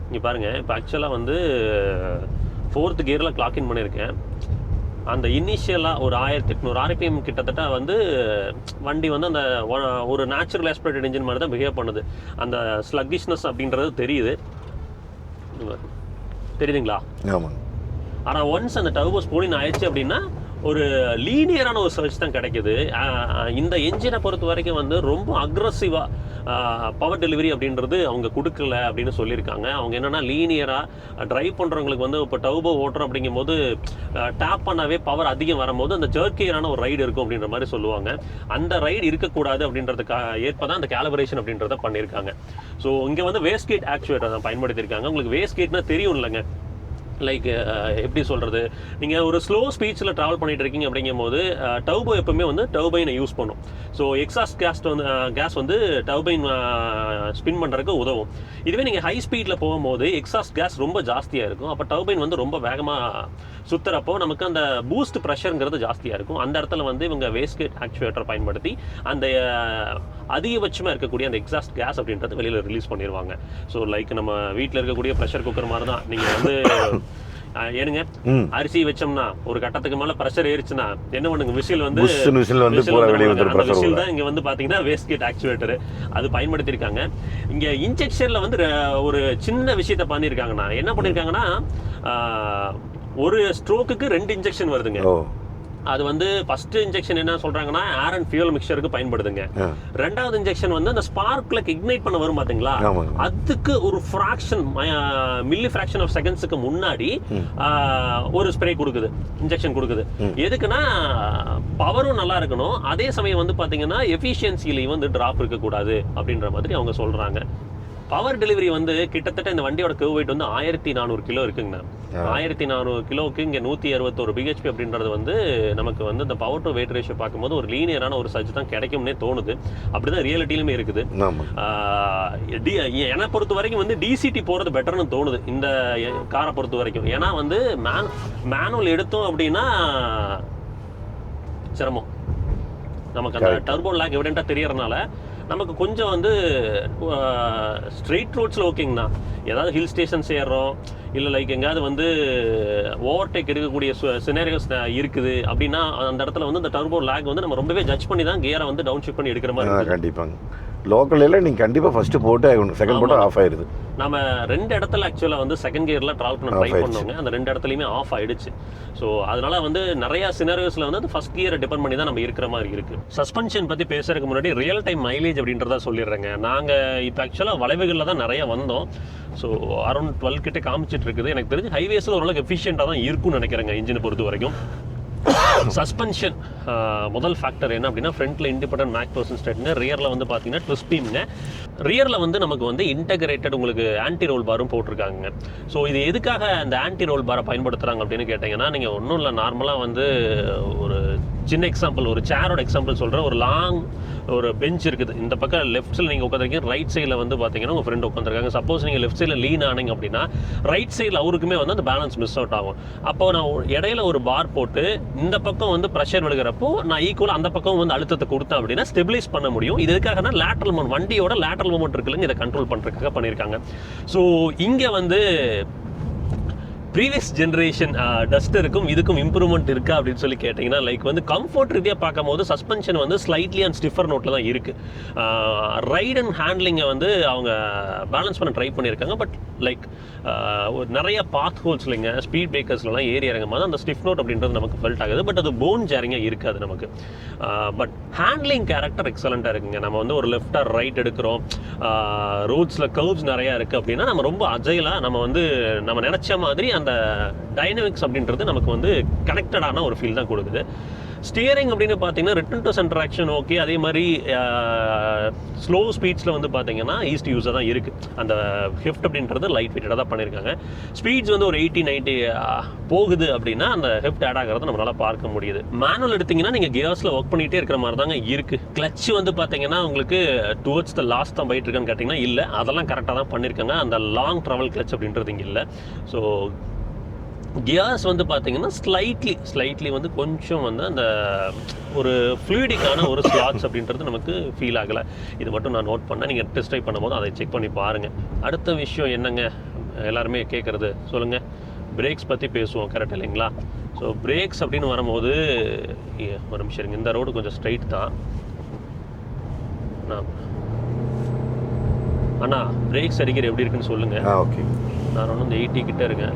இங்க பாருங்க. இப்போ ஆக்சுவலா வந்து 4th கியர்ல கிளாக் இன் பண்ணியிருக்கேன். அந்த இனிஷியலாக ஒரு 1800 RPM கிட்டத்தட்ட வந்து வண்டி வந்து அந்த ஒரு நேச்சுரல் ஆஸ்பிரேட்டட் இன்ஜின் மாதிரி தான் பிஹேவ் பண்ணுது. அந்த ஸ்லக்கிஷ்னஸ் அப்படின்றது தெரியுதுங்களா? ஆனால் ஒன்ஸ் அந்த டர்போ ஸ்பூனிங் ஆயிடுச்சு அப்படின்னா ஒரு லீனியரான ஒரு சர்ச் தான் கிடைக்குது. இந்த என்ஜினை பொறுத்த வரைக்கும் வந்து ரொம்ப அக்ரஸிவாக பவர் டெலிவரி அப்படின்றது அவங்க கொடுக்கல அப்படின்னு சொல்லியிருக்காங்க. அவங்க என்னென்னா லீனியராக ட்ரைவ் பண்ணுறவங்களுக்கு வந்து இப்போ டர்போ ஓட்டுறோம் அப்படிங்கும்போது டேப் பண்ணாவே பவர் அதிகம் வரும்போது அந்த ஜர்க்கியரான ஒரு ரைடு இருக்கும் அப்படின்ற மாதிரி சொல்லுவாங்க. அந்த ரைடு இருக்கக்கூடாது அப்படின்றதுக்காக ஏற்பதான் அந்த கேலிபரேஷன் அப்படின்றத பண்ணியிருக்காங்க. ஸோ இங்கே வந்து வேஸ்ட் கேட் ஆக்சுவேட்டர் தான் பயன்படுத்தியிருக்காங்க. உங்களுக்கு வேஸ்ட் கேட்னா தெரியும் இல்லைங்க, லைக் எப்படி சொல்கிறது, நீங்கள் ஒரு ஸ்லோ ஸ்பீட்ஸில் ட்ராவல் பண்ணிட்டு இருக்கீங்க அப்படிங்கும் போது டர்போ எப்பவுமே வந்து டர்பைனை யூஸ் பண்ணும். ஸோ எக்ஸாஸ்ட் கேஸ் வந்து டர்பைன் ஸ்பின் பண்ணுறதுக்கு உதவும். இதுவே நீங்கள் ஹை ஸ்பீடில் போகும்போது எக்ஸாஸ்ட் கேஸ் ரொம்ப ஜாஸ்தியாக இருக்கும். அப்போ டர்பைன் வந்து ரொம்ப வேகமாக சுற்றுறப்போ நமக்கு அந்த பூஸ்ட் ப்ரெஷருங்கிறது ஜாஸ்தியாக இருக்கும். அந்த இடத்துல வந்து இவங்க வேஸ்கேட் ஆக்சுவேட்டர் பயன்படுத்தி அந்த அதிகபட்சமாக இருக்கக்கூடிய அந்த எக்ஸாஸ்ட் கேஸ் அப்படின்றது வெளியில் ரிலீஸ் பண்ணிடுவாங்க. ஸோ லைக் நம்ம வீட்டில் இருக்கக்கூடிய ப்ரெஷர் குக்கர் மாதிரி தான். நீங்கள் வந்து ஏனுங்க அரிசி வச்சோம்னா ஒரு கட்டத்துக்கு மேல பிரஷர் ஏறிச்சுன்னா என்ன பண்ணுங்க, விசில் வந்து விசில் தான் இங்க வந்து பாத்தீங்கன்னா வேஸ்ட் கேட் ஆக்சுவேட்டர் அது பயன்படுத்தியிருக்காங்க. இங்க இன்ஜெக்ஷன்ல வந்து ஒரு சின்ன விஷயத்த பண்ணியிருக்காங்கன்னா என்ன பண்ணியிருக்காங்கன்னா, ஒரு ஸ்ட்ரோக்குக்கு 2 இன்ஜெக்ஷன் வருதுங்க. அது வந்து ஃபர்ஸ்ட் இன்ஜெக்ஷன் என்ன சொல்றாங்கன்னா ஏர் அண்ட் ஃபியூல் மிக்சருக்கு பயன்படுதுங்க. ரெண்டாவது இன்ஜெக்ஷன் வந்து அந்த ஸ்பார்க் பிளக் இக்னைட் பண்ண வரும் பாத்தீங்களா, அதுக்கு ஒரு ஃபிராக்ஷன் மில்லி ஃபிராக்ஷன் ஆஃப் செகண்ட்ஸ்க்கு முன்னாடி ஒரு ஸ்ப்ரே கொடுக்குது, இன்ஜெக்ஷன் கொடுக்குது. எதுக்குன்னா பவரும் நல்லா இருக்கணும், அதே சமயம் வந்து பாத்தீங்கன்னா எஃபிஷியன்சிலையும் வந்து டிராப் இருக்கக்கூடாது அப்படின்ற மாதிரி அவங்க சொல்றாங்க. பவர் டெலிவரி வந்து கிட்டத்தட்ட இந்த வண்டியோட கர்வ் வெயிட் வந்து 1400 கிலோ இருக்குங்கண்ணா. 1400 கிலோவுக்கு இங்கே 161 பிஹெச்பி அப்படின்றது வந்து நமக்கு வந்து இந்த பவர் டு வெயிட் ரேஷியோ பார்க்கும்போது ஒரு லீனியரான ஒரு சர்ச் தான் கிடைக்கும்னே தோணுது. அப்படிதான் ரியாலிட்டியிலுமே இருக்குது. என்னை பொறுத்த வரைக்கும் வந்து டிசிடி போகிறது பெட்டர்னு தோணுது இந்த காரை பொறுத்த வரைக்கும். ஏன்னா வந்து மேனுவல் எடுத்தோம் அப்படின்னா சிரமம். நமக்கு அந்த டர்போ லாக் எவிடென்ட்டாக தெரியறதுனால நமக்கு கொஞ்சம் வந்து ஸ்ட்ரெயிட் ரோட்ஸில் ஓகேங்கண்ணா. ஏதாவது ஹில் ஸ்டேஷன்ஸ் ஏறுறோம், இல்லை லைக் எங்கேயாவது வந்து ஓவர்டேக் எடுக்கக்கூடிய சினேரியோஸ் இருக்குது அப்படின்னா அந்த இடத்துல வந்து இந்த டர்போ லாக் வந்து நம்ம ரொம்பவே ஜட்ஜ் பண்ணி தான் கியரை வந்து டவுன் ஷிஃப்ட் பண்ணி எடுக்கிற மாதிரி. கண்டிப்பாங்க. லோக்கலில் நீங்கள் கண்டிப்பாக ஃபஸ்ட்டு போட்டு ஆகணும், செகண்ட் போட்டு ஆஃப் ஆயிடுது. நம்ம 2 இடத்துல ஆக்சுவலாக வந்து செகண்ட் கியரில் ட்ராவல் பண்ண ட்ரை பண்ணவங்க அந்த 2 இடத்துலையுமே ஆஃப் ஆயிடுச்சு. ஸோ அதனால வந்து நிறையா சினாரியோஸில் வந்து அந்த ஃபஸ்ட் கியரை டிபெண்ட் பண்ணி தான் நம்ம இருக்கிற மாதிரி இருக்குது. சஸ்பென்ஷன் பற்றி பேசுறதுக்கு முன்னாடி ரியல் டைம் மைலேஜ் அப்படின்றத சொல்லிடுறேங்க. நாங்கள் இப்போ ஆக்சுவலாக வளைவுகளில் தான் நிறைய வந்தோம். ஸோ அரௌண்ட் 12 கிட்டே காமிச்சிட்டு இருக்குது. எனக்கு தெரிஞ்சு ஹைவேஸில் ஓரளவுக்கு எஃபிஷியண்ட்டாக தான் இருக்கும்னு நினைக்கிறேங்க இன்ஜினை பொறுத்த வரைக்கும். சஸ்பென்ஷன் முதல் ஃபேக்டர் என்ன அப்படின்னா ஃப்ரண்ட்டில் இண்டிபெண்டன்ட் மேக்பர்சன் ஸ்டேட்ங்க, ரியரில் வந்து பார்த்தீங்கன்னா ட்விஸ்ட் பீம்ங்க. ரியரில் வந்து நமக்கு வந்து இன்டகிரேட்டட் உங்களுக்கு ஆன்டி ரோல் பாரும் போட்டிருக்காங்க. ஸோ இது எதுக்காக அந்த ஆன்டி ரோல் பாரை பயன்படுத்துகிறாங்க அப்படின்னு கேட்டிங்கன்னா, நீங்கள் ஒன்றும் இல்லை, நார்மலாக வந்து ஒரு சின்ன எக்ஸாம்பிள், ஒரு சேரோட எக்ஸாம்பிள் சொல்கிறேன். ஒரு லாங் ஒரு பெஞ்ச் இருக்குது, இந்த பக்கம் லெஃப்ட் சைடில் நீங்கள் உட்காந்துருக்கீங்க, ரைட் சைடில் வந்து பார்த்தீங்கன்னா உங்கள் ஃப்ரெண்ட் உட்காந்துருக்காங்க. சப்போஸ் நீங்கள் லெஃப்ட் சைடில் லீன் ஆனீங்க அப்படின்னா ரைட் சைடில் அவருக்குமே வந்து அந்த பேலன்ஸ் மிஸ் அவுட் ஆகும். அப்போ நான் இடையில ஒரு பார் போட்டு இந்த பக்கம் வந்து ப்ரெஷர் விழுகிறப்போ நான் ஈக்குவலாக அந்த பக்கம் வந்து அழுத்தத்தை கொடுத்தேன் அப்படின்னா ஸ்டெபிலைஸ் பண்ண முடியும். இது எதுக்காகனா லேட்டரல் மூமெண்ட், வண்டியோட லேட்டரல் மூமெண்ட் இருக்குல்லைங்க, இதை கண்ட்ரோல் பண்ணுறதுக்காக பண்ணியிருக்காங்க. ஸோ இங்கே வந்து ப்ரீவியஸ் ஜென்ரேஷன் டஸ்டருக்கும் இதுக்கும் இம்ப்ரூவ்மெண்ட் இருக்கா அப்படின்னு சொல்லி கேட்டிங்கன்னா, லைக் வந்து கம்ஃபர்ட் ரீதியாக பார்க்கும் போது சஸ்பென்ஷன் வந்து ஸ்லைட்லி அண்ட் ஸ்டிஃபர் நோட்டில் தான் இருக்குது. ரைட் அண்ட் ஹேண்ட்லிங்கை வந்து அவங்க பேலன்ஸ் பண்ண ட்ரை பண்ணியிருக்காங்க. பட் லைக் ஒரு நிறைய பாத் ஹோல்ஸ் இல்லைங்க, ஸ்பீட் பிரேக்கர்ஸ்லாம் ஏறி இறங்கும் போது அந்த ஸ்டிஃப் நோட் அப்படின்றது நமக்கு ஃபெல்ட் ஆகுது. பட் அது போன் ஜேரிங்காக இருக்காது நமக்கு. பட் ஹேண்ட்லிங் கேரக்டர் எக்ஸலண்ட்டாக இருக்குங்க. நம்ம வந்து ஒரு லெஃப்ட் ஆர் ரைட் எடுக்கிறோம், ரோட்ஸில் கர்வ்ஸ் நிறையா இருக்குது அப்படின்னா நம்ம ரொம்ப அஜைலாக நம்ம வந்து நம்ம நினச்ச மாதிரி அந்த டைனமிக்ஸ் அப்படின்றது நமக்கு வந்து கனெக்டடான ஒரு ஃபீல் தான் கொடுக்குது. ஸ்டியரிங் அப்படின்னு பார்த்தீங்கன்னா return to centre action okay. அதே மாதிரி ஸ்லோ ஸ்பீட்ஸில் வந்து பார்த்தீங்கன்னா ஈஸ்ட் யூஸாக தான் இருக்குது. அந்த ஹெஃப்ட் அப்படின்றது லைட் வெயிட்டாக தான் பண்ணியிருக்காங்க. ஸ்பீட்ஸ் வந்து ஒரு 80-90 போகுது அப்படின்னா அந்த ஹெஃப்ட் ஆட் ஆகிறத நம்மளால் பார்க்க முடியுது. மேனுவல் எடுத்திங்கன்னா நீங்கள் கியர்ஸில் ஒர்க் பண்ணிகிட்டே இருக்கிற மாதிரி தாங்க இருக்குது. கிளச் வந்து பார்த்தீங்கன்னா உங்களுக்கு டுவர்ட்ஸ் த லாஸ்ட் தான் போயிட்டு இருக்கான்னு கேட்டிங்கன்னா இல்லை, அதெல்லாம் கரெக்டாக தான் பண்ணியிருக்காங்க. அந்த லாங் ட்ராவல் கிளச் அப்படின்றது இங்கே இல்லை. ஸோ கியர்ஸ் வந்து பார்த்தீங்கன்னா ஸ்லைட்லி வந்து கொஞ்சம் வந்து அந்த ஒரு ஃப்ளூயிடிக்கான ஒரு ஸ்லாட்ஸ் அப்படின்றது நமக்கு ஃபீல் ஆகலை. இது மட்டும் நான் நோட் பண்ணேன். நீங்கள் டெஸ்ட் ட்ரைவ் பண்ணும்போது அதை செக் பண்ணி பாருங்கள். அடுத்த விஷயம் என்னங்க எல்லாருமே கேட்குறது சொல்லுங்கள், பிரேக்ஸ் பற்றி பேசுவோம், கரெக்ட் இல்லைங்களா? ஸோ பிரேக்ஸ் அப்படின்னு வரும்போது ஒரு நிமிஷம் இருங்க, இந்த ரோடு கொஞ்சம் ஸ்ட்ரைட் தான். அண்ணா பிரேக்ஸ் அடிக்கிற எப்படி இருக்குன்னு சொல்லுங்கள். ஓகே, நான் ஒன்று இந்த 80 கிட்ட இருக்கேன்.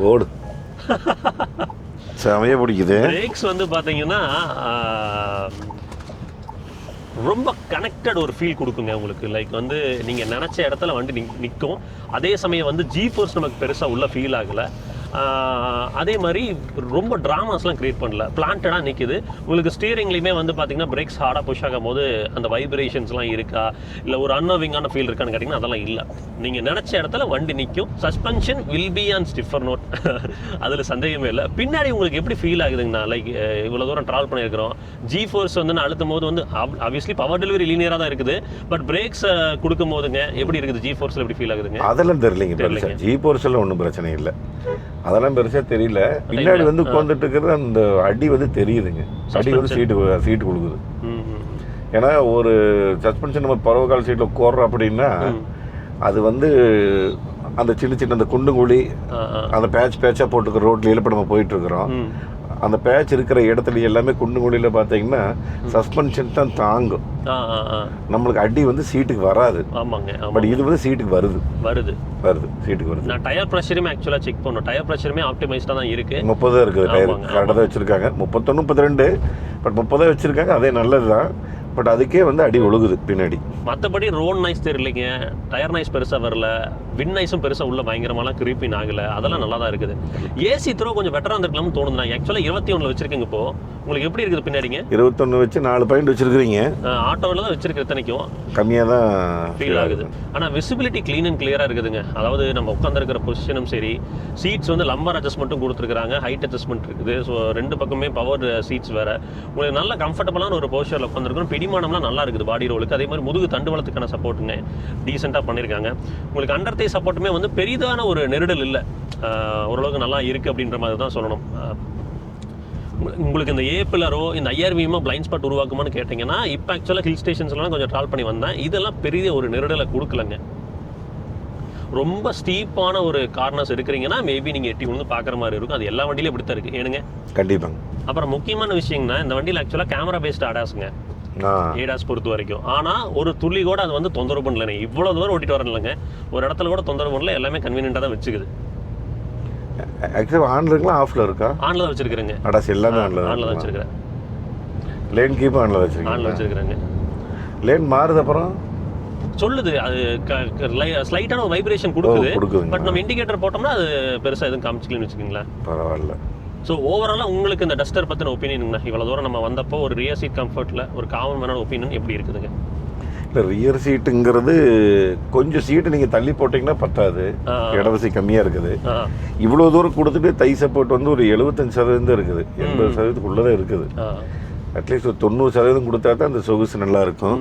ஓடு செமையா பிடிக்குது. பிரேக்ஸ் வந்து பார்த்தீங்கன்னா ரொம்ப கனெக்டட் ஒரு ஃபீல் கொடுக்குங்க உங்களுக்கு. லைக் வந்து நீங்கள் நினச்ச இடத்துல வண்டி நிற்கும். அதே சமயம் வந்து ஜி ஃபோர்ஸ் நமக்கு பெருசாக உள்ள ஃபீல் ஆகலை. அதே மாதிரி ரொம்ப ட்ராமாஸ்லாம் க்ரியேட் பண்ணல, பிளான்டடாக நிற்கிது. உங்களுக்கு ஸ்டீரிங்லேயுமே வந்து பார்த்தீங்கன்னா பிரேக்ஸ் ஹார்டாக புஷ் ஆகும் போது அந்த வைப்ரேஷன்ஸ்லாம் இருக்கா, இல்லை ஒரு அன்னோவிங்கான ஃபீல் இருக்கான்னு கேட்டிங்கன்னா அதெல்லாம் இல்லை. நீங்கள் நினச்ச இடத்துல வண்டி நிற்கும். Suspension will be on stiffer note, அதில் சந்தேகமே இல்லை. பின்னாடி உங்களுக்கு எப்படி ஃபீல் ஆகுதுங்கண்ணா, லைக் இவ்வளோ தூரம் ட்ராவல் பண்ணியிருக்கிறோம், ஜி ஃபோர்ஸ் வந்து நான் அழுத்தும் போது வந்து ஆப்வியஸ்லி பவர் டெலிவரி லீனியராக தான் இருக்குது. பட் பிரேக்ஸ் கொடுக்கும் போதுங்க எப்படி இருக்குது, ஜி ஃபோர்ஸில் எப்படி ஃபீல் ஆகுதுங்க? அதெல்லாம் தெரியலைங்க. ஜி ஃபோர்ஸில் ஒன்றும் பிரச்சனை இல்லை, அதெல்லாம் பெருசாக தெரியல. பின்னாடி வந்து உட்காந்துட்டு இருக்கிறது அந்த அடி வந்து தெரியுதுங்க. அடி வந்து சீட்டு கொடுக்குது. ஏன்னா ஒரு சஸ்பென்ஷன் நம்ம பருவகால சீட்டில் உட்கார்றோம் அப்படின்னா அது வந்து அந்த சின்ன அந்த குண்டு குழி அந்த பேட்சாக போட்டுக்கிற ரோட்ல இப்போ நம்ம போயிட்டு இருக்கிறோம். அந்த பேட்ச் இருக்கிற இடத்துல எல்லாமே குண்டு குழியில் பார்த்தீங்கன்னா சஸ்பென்ஷன் தான் தாங்கும். நம்மளுக்கு அடி வந்து சீட்டுக்கு வராது. ஆமாங்க. பட் இது வந்து சீட்டுக்கு வருது சீட்டுக்கு வருது. நான் டயர் ப்ரெஷருமே ஆக்சுவலாக செக் பண்ணோம். டயர் ப்ரெஷருமே ஆப்டிமைஸ்டாக தான் இருக்குது. 30 இருக்குது டயர், கரெக்டாக தான் வச்சுருக்காங்க. 31 32 பட் 30 வச்சுருக்காங்க. அதே நல்லது தான். பட் அதுக்கே வந்து அடி ஒழுகுது பின்னாடி. மற்றபடி ரோட் நாய்ஸ் தெரியலைங்க, டயர் நாய்ஸ் பெருசாக வரல, வின் நாய்ஸும் பெருசாக உள்ள பயங்கரமாலாம் கிரீப்பின் ஆகலை. அதெல்லாம் நல்லா தான் இருக்குது. ஏசி த்ரோ கொஞ்சம் பெட்டராக இருந்திருக்கலாம்னு தோணுது. நான் ஆக்சுவலாக 21 வச்சிருக்கேங்க. இப்போ உங்களுக்கு எப்படி இருக்குது பின்னாடிங்க? 21 வச்சு 4 பாயிண்ட் வச்சிருக்கிறீங்க. ஆட்டோவில் தான் வச்சிருக்க, இத்தனைக்கும் கம்மியாக தான் ஃபீல் ஆகுது. ஆனால் விசிபிலிட்டி க்ளீன் அண்ட் கிளியராக இருக்குதுங்க. அதாவது நம்ம உட்காந்துருக்கிற பொசிஷனும் சரி, சீட்ஸ் வந்து லம்பர் அட்ஜஸ்ட்மெண்ட்டும் கொடுத்துருக்காங்க, ஹைட் அட்ஜஸ்ட்மெண்ட் இருக்குது. ஸோ 2 பக்கமே பவர் சீட்ஸ் வேறு. உங்களுக்கு நல்ல கம்ஃபர்டபுளான ஒரு பொசிஷனில் உட்காந்துருக்கணும். பிடிமானம்லாம் நல்லா இருக்குது பாடி ரோலுக்கு. அதே மாதிரி முதுகு தண்டு வளத்துக்கான சப்போர்ட்டுங்க டீசெண்டாக பண்ணியிருக்காங்க. உங்களுக்கு அண்டர் தே சப்போர்ட்டுமே வந்து பெரிதான ஒரு நெருடல் இல்லை, ஓரளவுக்கு நல்லா இருக்குது அப்படின்ற மாதிரி தான் சொல்லணும். உங்களுக்கு இந்த ஏப்பிலரோ இந்த ஐஆர்விஎம்மோ பிளைண்ட் ஸ்பாட் உருவாக்குமான்னு கேட்டிங்கன்னா, இப்போ ஆக்சுவலாக ஹில் ஸ்டேஷன்ஸ்லாம் கொஞ்சம் ட்ராவல் பண்ணி வந்தேன், இதெல்லாம் பெரிய ஒரு நெருடலை கொடுக்கலங்க. ரொம்ப ஸ்டீப்பான ஒரு கார்னர்ஸ் எடுக்கிறீங்கன்னா மேபி நீங்கள் எட்டி விழுந்து பார்க்குற மாதிரி இருக்கும். அது எல்லா வண்டியிலும் இப்படி தான் இருக்குது ஏனுங்க. கண்டிப்பாங்க. அப்புறம் முக்கியமான விஷயம்னா இந்த வண்டியில் ஆக்சுவலாக கேமரா பேஸ்ட் ADASங்க, ADAS பொறுத்த வரைக்கும். ஆனால் ஒரு துளி கூட அது வந்து தொந்தரவு பண்ணலங்க. இவ்வளோ தூரம் ஓட்டிட்டு வரேன் இல்லைங்க, ஒரு இடத்துல கூட தொந்தரவு பண்ணல, எல்லாமே கன்வீனியண்டாக தான் வச்சுக்குது. ஆக்சுவலாக ஆன்ல இருக்கலாம் ஆஃப்ல இருக்கா? ஆன்ல தான் வச்சிருக்கிறேங்க. ADAS எல்லாமே ஆன்ல தான் வச்சிருக்கிறேன். லேன் கீப் ஆன்ல வச்சிருக்கிறேங்க. லேன் மாறுது அப்புறம் சொல்லுது, அது ஸ்லைட்டான ஒரு வைப்ரேஷன் கொடுக்குது. பட் நம்ம இண்டிகேட்டர் போட்டோம்னா அது பெருசாக எதுவும் காமிச்சிக்கலன்னு வச்சுக்கோங்களேன். பரவாயில்ல. ஸோ ஓவராலாக உங்களுக்கு இந்த டஸ்டர் பற்றின ஒப்பீனியனுங்கண்ணா, இவ்வளோ தூரம் நம்ம வந்தப்போ ஒரு ரியர் சீட் கம்ஃபர்ட்டில் ஒரு காமனான ஒப்பீனியன் எப்படி இருக்குதுங்க? இல்லை, ரியர் சீட்டுங்கிறது கொஞ்சம் சீட்டு நீங்கள் தள்ளி போட்டிங்கன்னா பத்தாது, இடவசதி கம்மியாக இருக்குது. இவ்வளோ தூரம் கொடுத்துட்டு தை சப்போர்ட் வந்து ஒரு 75% இருக்குது, 80% தான் இருக்குது. அட்லீஸ்ட் ஒரு 90% கொடுத்தா தான் அந்த சொகுசு நல்லா இருக்கும்.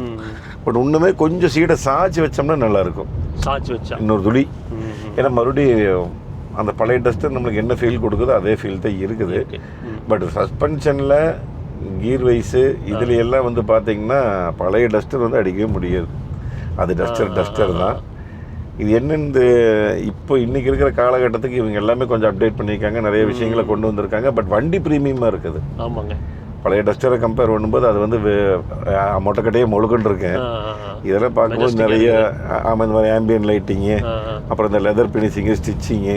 பட் இன்னுமே கொஞ்சம் சீட்டை சாய்ச்சி வச்சோம்னா நல்லா இருக்கும். சாய்ச்சி வச்சா இன்னொரு துளி. ஏன்னா மறுபடியும் அந்த பழைய டஸ்டர் நம்மளுக்கு என்ன ஃபீல் கொடுக்குதோ அதே ஃபீல் தான் இருக்குது. பட் சஸ்பென்ஷனில் கீர் வைஸு இதுல எல்லாம் வந்து பார்த்தீங்கன்னா பழைய டஸ்டர் வந்து அடிக்கவே முடியாது. அது டஸ்டர் தான். இது என்னென்னு இப்போ இன்றைக்கி இருக்கிற காலகட்டத்துக்கு இவங்க எல்லாமே கொஞ்சம் அப்டேட் பண்ணியிருக்காங்க, நிறைய விஷயங்களை கொண்டு வந்திருக்காங்க. பட் வண்டி ப்ரீமியமாக இருக்குது. ஆமாங்க. பழைய டஸ்டரை கம்பேர் பண்ணும்போது அது வந்து மொட்டைக்கட்டையே முழுக்கன்னு இருக்கேன். இதெல்லாம் பார்க்கும்போது நிறைய இந்த மாதிரி ஆம்பியன் லைட்டிங்கு, அப்புறம் இந்த லெதர் பினிஷிங்கு, ஸ்டிச்சிங்கு,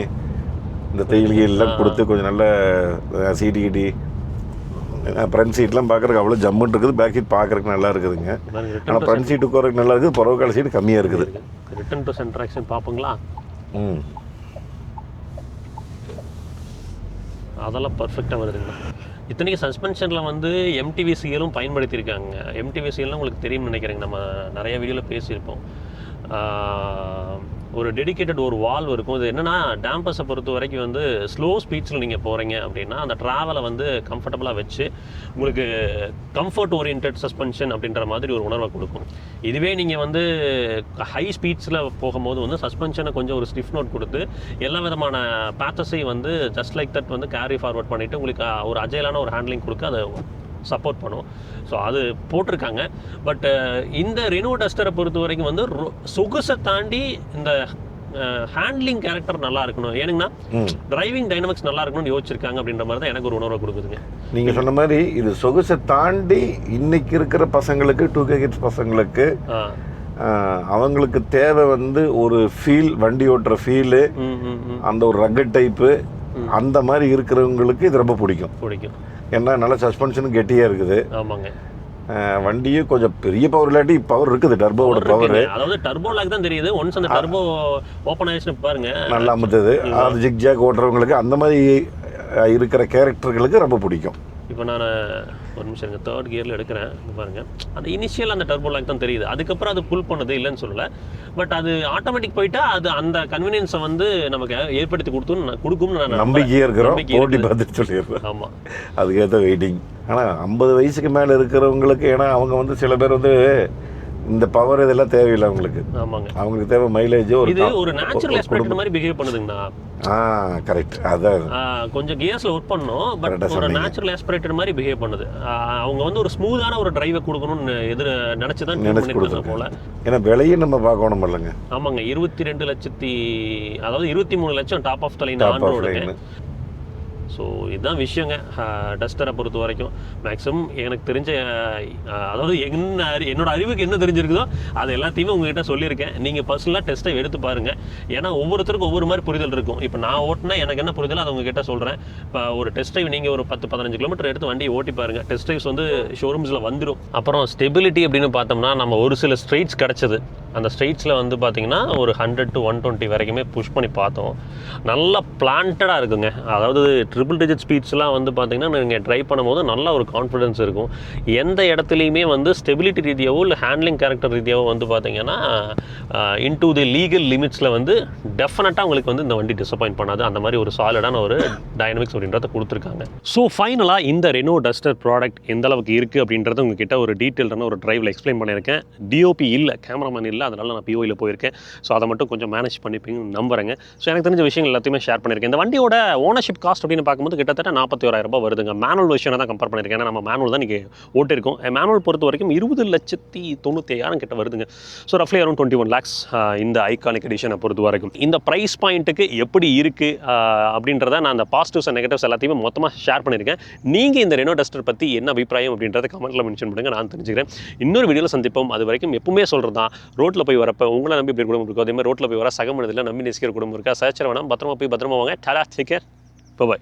இந்த தையல்கள் எல்லாம் கொடுத்து கொஞ்சம் நல்ல சீடி ஃப்ரண்ட் சீட்லாம் பார்க்குறதுக்கு அவ்வளோ ஜம்முன்னு இருக்குது. பேக் சீட் பார்க்குறதுக்கு நல்லா இருக்குதுங்க. ஆனால் ஃப்ரண்ட் சீட்டு போகிறதுக்கு நல்லா இருக்குது, புறவுக்கால சீட்டு கம்மியாக இருக்குது. ரிட்டன் டு சென்டர் ஆக்ஷன் பார்ப்போங்களா? அதெல்லாம் பர்ஃபெக்டாக வருதுங்க. இத்தனைக்கு சஸ்பென்ஷனில் வந்து MTVCலும் பயன்படுத்தியிருக்காங்க. MTVCலாம் உங்களுக்கு தெரியும்னு நினைக்கிறேங்க, நம்ம நிறைய வீடியோவில் பேசியிருப்போம். ஒரு டெடிக்கேட்டட் ஒரு வால்வ் இருக்கும். இது என்னென்னா டேம்பர்ஸை பொறுத்த வரைக்கும் வந்து ஸ்லோ ஸ்பீட்ஸில் நீங்கள் போகிறீங்க அப்படின்னா அந்த ட்ராவலை வந்து கம்ஃபர்டபுளாக வச்சு உங்களுக்கு கம்ஃபர்ட் ஓரியன்ட் சஸ்பென்ஷன் அப்படின்ற மாதிரி ஒரு உணர்வை கொடுக்கும். இதுவே நீங்கள் வந்து ஹை ஸ்பீட்ஸில் போகும்போது வந்து சஸ்பென்ஷனை கொஞ்சம் ஒரு ஸ்டிஃப் நோட் கொடுத்து எல்லா விதமான பேத்தஸையும் வந்து ஜஸ்ட் லைக் தட் வந்து கேரி ஃபார்வர்ட் பண்ணிவிட்டு உங்களுக்கு ஒரு அஜைலான ஒரு ஹேண்ட்லிங் கொடுக்க அதை சப்போர்ட் பண்ணும். ஸோ அது போட்டிருக்காங்க. பட் இந்த ரெனோ டஸ்டரை பொறுத்த வரைக்கும் வந்து சொகுசை தாண்டி இந்த ஹேண்ட்லிங் கேரக்டர் நல்லா இருக்கணும், ஏனுங்கன்னா டிரைவிங் டைனமிக்ஸ் நல்லா இருக்கணும்னு யோசிச்சிருக்காங்க அப்படின்ற மாதிரி தான் எனக்கு ஒரு உணர்வை கொடுக்குதுங்க. நீங்கள் சொன்ன மாதிரி இது சொகுசை தாண்டி இன்னைக்கு இருக்கிற பசங்களுக்கு 2K கிட்ஸ் பசங்களுக்கு அவங்களுக்கு தேவை வந்து ஒரு ஃபீல், வண்டி ஓட்டுற ஃபீலு, அந்த ஒரு ரக்கட் டைப்பு, அந்த மாதிரி இருக்கிறவங்களுக்கு இது ரொம்ப பிடிக்கும். ஏன்னா நல்ல சஸ்பென்ஷனும் கெட்டியாக இருக்குது. ஆமாங்க. வண்டியும் கொஞ்சம் பெரிய பவர் இல்லாட்டி பவர் இருக்குது, டர்போவோட பவர். அதாவது டர்போ லாக் தான் தெரியுது. ஒன்ஸ் அந்த டர்போ ஓப்பன் ஆயிடுச்சுன்னு பாருங்க நல்லா அமுத்துது. அது ஜிக் ஜாக் ஓட்டுறவங்களுக்கு அந்த மாதிரி இருக்கிற கேரக்டர்களுக்கு ரொம்ப பிடிக்கும். இப்போ நான் ஒரு நிமிஷம் இருங்க, 3rd கியரில் எடுக்கிறேன் பாருங்கள். அந்த இனிஷியல் அந்த டர்போ லாக் தான் தெரியுது. அதுக்கப்புறம் அது புல் பண்ணது இல்லைன்னு சொல்லலை. பட் அது ஆட்டோமேட்டிக் போயிட்டா அது அந்த கன்வீனியன்ஸை வந்து நமக்கு ஏற்படுத்தி கொடுக்கும்னு நான் நம்பிக்கையாக இருக்கிறோம். ஓட்டி பார்த்துட்டு சொல்லிடுறேன். ஆமாம், அதுக்கேற்ற வெயிட்டிங். ஆனால் 50 வயசுக்கு மேலே இருக்கிறவங்களுக்கு, ஏன்னா அவங்க வந்து சில பேர் வந்து இந்த பவர் இதெல்லாம் தேவையில்லை அவங்களுக்கு. ஆமாங்க, அவங்களுக்கு தேவை மைலேஜ். ஒரு நேச்சுரல் ஆஸ்பெக்ட் மாதிரி பிஹேவ் பண்ணுதுங்கண்ணா. கரெக்ட். அதான் கொஞ்சம் கியர்ஸ்ல ஒர்க் பண்ணணும், பட் ஒரு நேச்சுரல் ஆஸ்பிரேட்டர் மாதிரி பிஹேவ் பண்ணுது. அவங்க வந்து ஒரு ஸ்மூத்தான ஒரு டிரைவை கொடுக்கணும்னு நினைச்சு தான் பண்ணிருக்காங்க போல. ஏன்னா விலையும் நம்ம பார்க்கணும் இல்லைங்க. ஆமாங்க, 22 லட்சத்தி, அதாவது 23 லட்சம் top of the line Android. So இதுதான் விஷயங்க டஸ்டரை பொறுத்த வரைக்கும். மேக்ஸிமம் எனக்கு தெரிஞ்ச, அதாவது என்னோட அறிவுக்கு என்ன தெரிஞ்சிருக்குதோ அது எல்லாத்தையுமே உங்ககிட்ட சொல்லியிருக்கேன். நீங்கள் பர்சனலாக டெஸ்ட்டை எடுத்து பாருங்கள். ஏன்னா ஒவ்வொருத்தருக்கும் ஒவ்வொரு மாதிரி புரிதல் இருக்கும். இப்போ நான் ஓட்டினா எனக்கு என்ன புரிதல் அதை உங்ககிட்ட சொல்கிறேன். இப்போ ஒரு டெஸ்ட் ட்ரைவ் நீங்கள் ஒரு 10-15 கிலோமீட்டர் எடுத்து வண்டியை ஓட்டி பாருங்கள். டெஸ்ட் ட்ரைவ்ஸ் வந்து ஷோரூம்ஸில் வந்துடும். அப்புறம் ஸ்டெபிலிட்டி அப்படின்னு பார்த்தோம்னா நம்ம ஒரு சில ஸ்ட்ரெயிட்ஸ் கிடச்சிது. அந்த ஸ்ட்ரெயிட்ஸில் வந்து பார்த்திங்கன்னா ஒரு 100 to 120 வரைக்குமே புஷ் பண்ணி பார்த்தோம். நல்லா பிளான்டடாக இருக்குங்க. அதாவது ட்ரிபிள் டிஜிட் ஸ்பீட்ஸ்லாம் வந்து பார்த்திங்கன்னா நீங்கள் ட்ரைவ் பண்ணும்போது நல்ல ஒரு கான்ஃபிடன்ஸ் இருக்கும். எந்த இடத்துலையுமே வந்து ஸ்டெபிலிட்டி ரீதியாவோ இல்லை ஹேண்ட்லிங் கேரக்டர் ரீதியாவோ வந்து பார்த்திங்கன்னா இன்டூ தி லீகல் லிமிட்ஸில் வந்து டெஃபினட்டாக உங்களுக்கு வந்து இந்த வண்டி டிசப்பாயின்ட் பண்ணாது. அந்த மாதிரி ஒரு சாலிடான ஒரு டைனமிக்ஸ் அப்படின்றத கொடுத்துருக்காங்க. ஸோ ஃபைனலாக இந்த ரெனோ டஸ்டர் ப்ராடக்ட் எந்த அளவுக்கு இருக்குது அப்படின்றத உங்ககிட்ட ஒரு டீட்டெயில்டான ஒரு டிரைவில் எக்ஸ்பிளைன் பண்ணியிருக்கேன். டிஓபி இல்லை, கேமராமேன் இல்லை, அதனால் நான் பிஓயில் போயிருக்கேன். ஸோ அதை மட்டும் கொஞ்சம் மேனேஜ் பண்ணிப்பீங்கன்னு நம்புறேங்க. ஸோ எனக்கு தெரிஞ்ச விஷயங்கள் எல்லாத்தையுமே ஷேர் பண்ணியிருக்கேன். இந்த வண்டியோட ஓனர்ஷிப் காஸ்ட் அப்படின்னு பார்க்கும்போது கிட்டத்தட்ட 41,000 ரூபாய் வருதுங்க. மேனுவல் வெர்ஷனை தான் கம்பேர் பண்ணியிருக்கேன். ஏன்னா நம்ம மேனுவல் தான் நீங்கள் ஓட்டிருக்கோம். மேனுவல் பொறுத்த வரைக்கும் 20,95,000 கிட்ட வருதுங்க. ஸோ ரஃப்லி அரௌண்ட் 21 lakhs இந்த ஐகானிக் எடிஷனை பொறுத்த வரைக்கும். இந்த ப்ரைஸ் பாயிண்ட்டுக்கு எப்படி இருக்குது அப்படின்றத நான் அந்த பாசிட்டிவ்ஸ் அண்ட் நெகட்டிவ்ஸ் எல்லாத்தையுமே மொத்தமாக ஷேர் பண்ணியிருக்கேன். நீங்கள் இந்த ரெனோ டஸ்டர் பற்றி என்ன அபிப்பிராயம் அப்படின்றத கமெண்ட்டில் மென்ஷன் பண்ணுங்கள், நான் தெரிஞ்சுக்கிறேன். இன்னொரு வீடியோவில் சந்திப்போம். அது வரைக்கும் எப்பவுமே சொல்கிறது தான், ரோட்டில் போய் வரப்போ உங்களை நம்பி இப்படி குடும்பம் இருக்கும், அதே மாதிரி ரோட்டில் போய் வர சக மனிதர்கள் நம்பி நேசிக்கிற குடும்பம் இருக்கா, சச்சர வேணாம், பத்திரமா போய் பத்திரமா வாங்க. Tata, take care, by.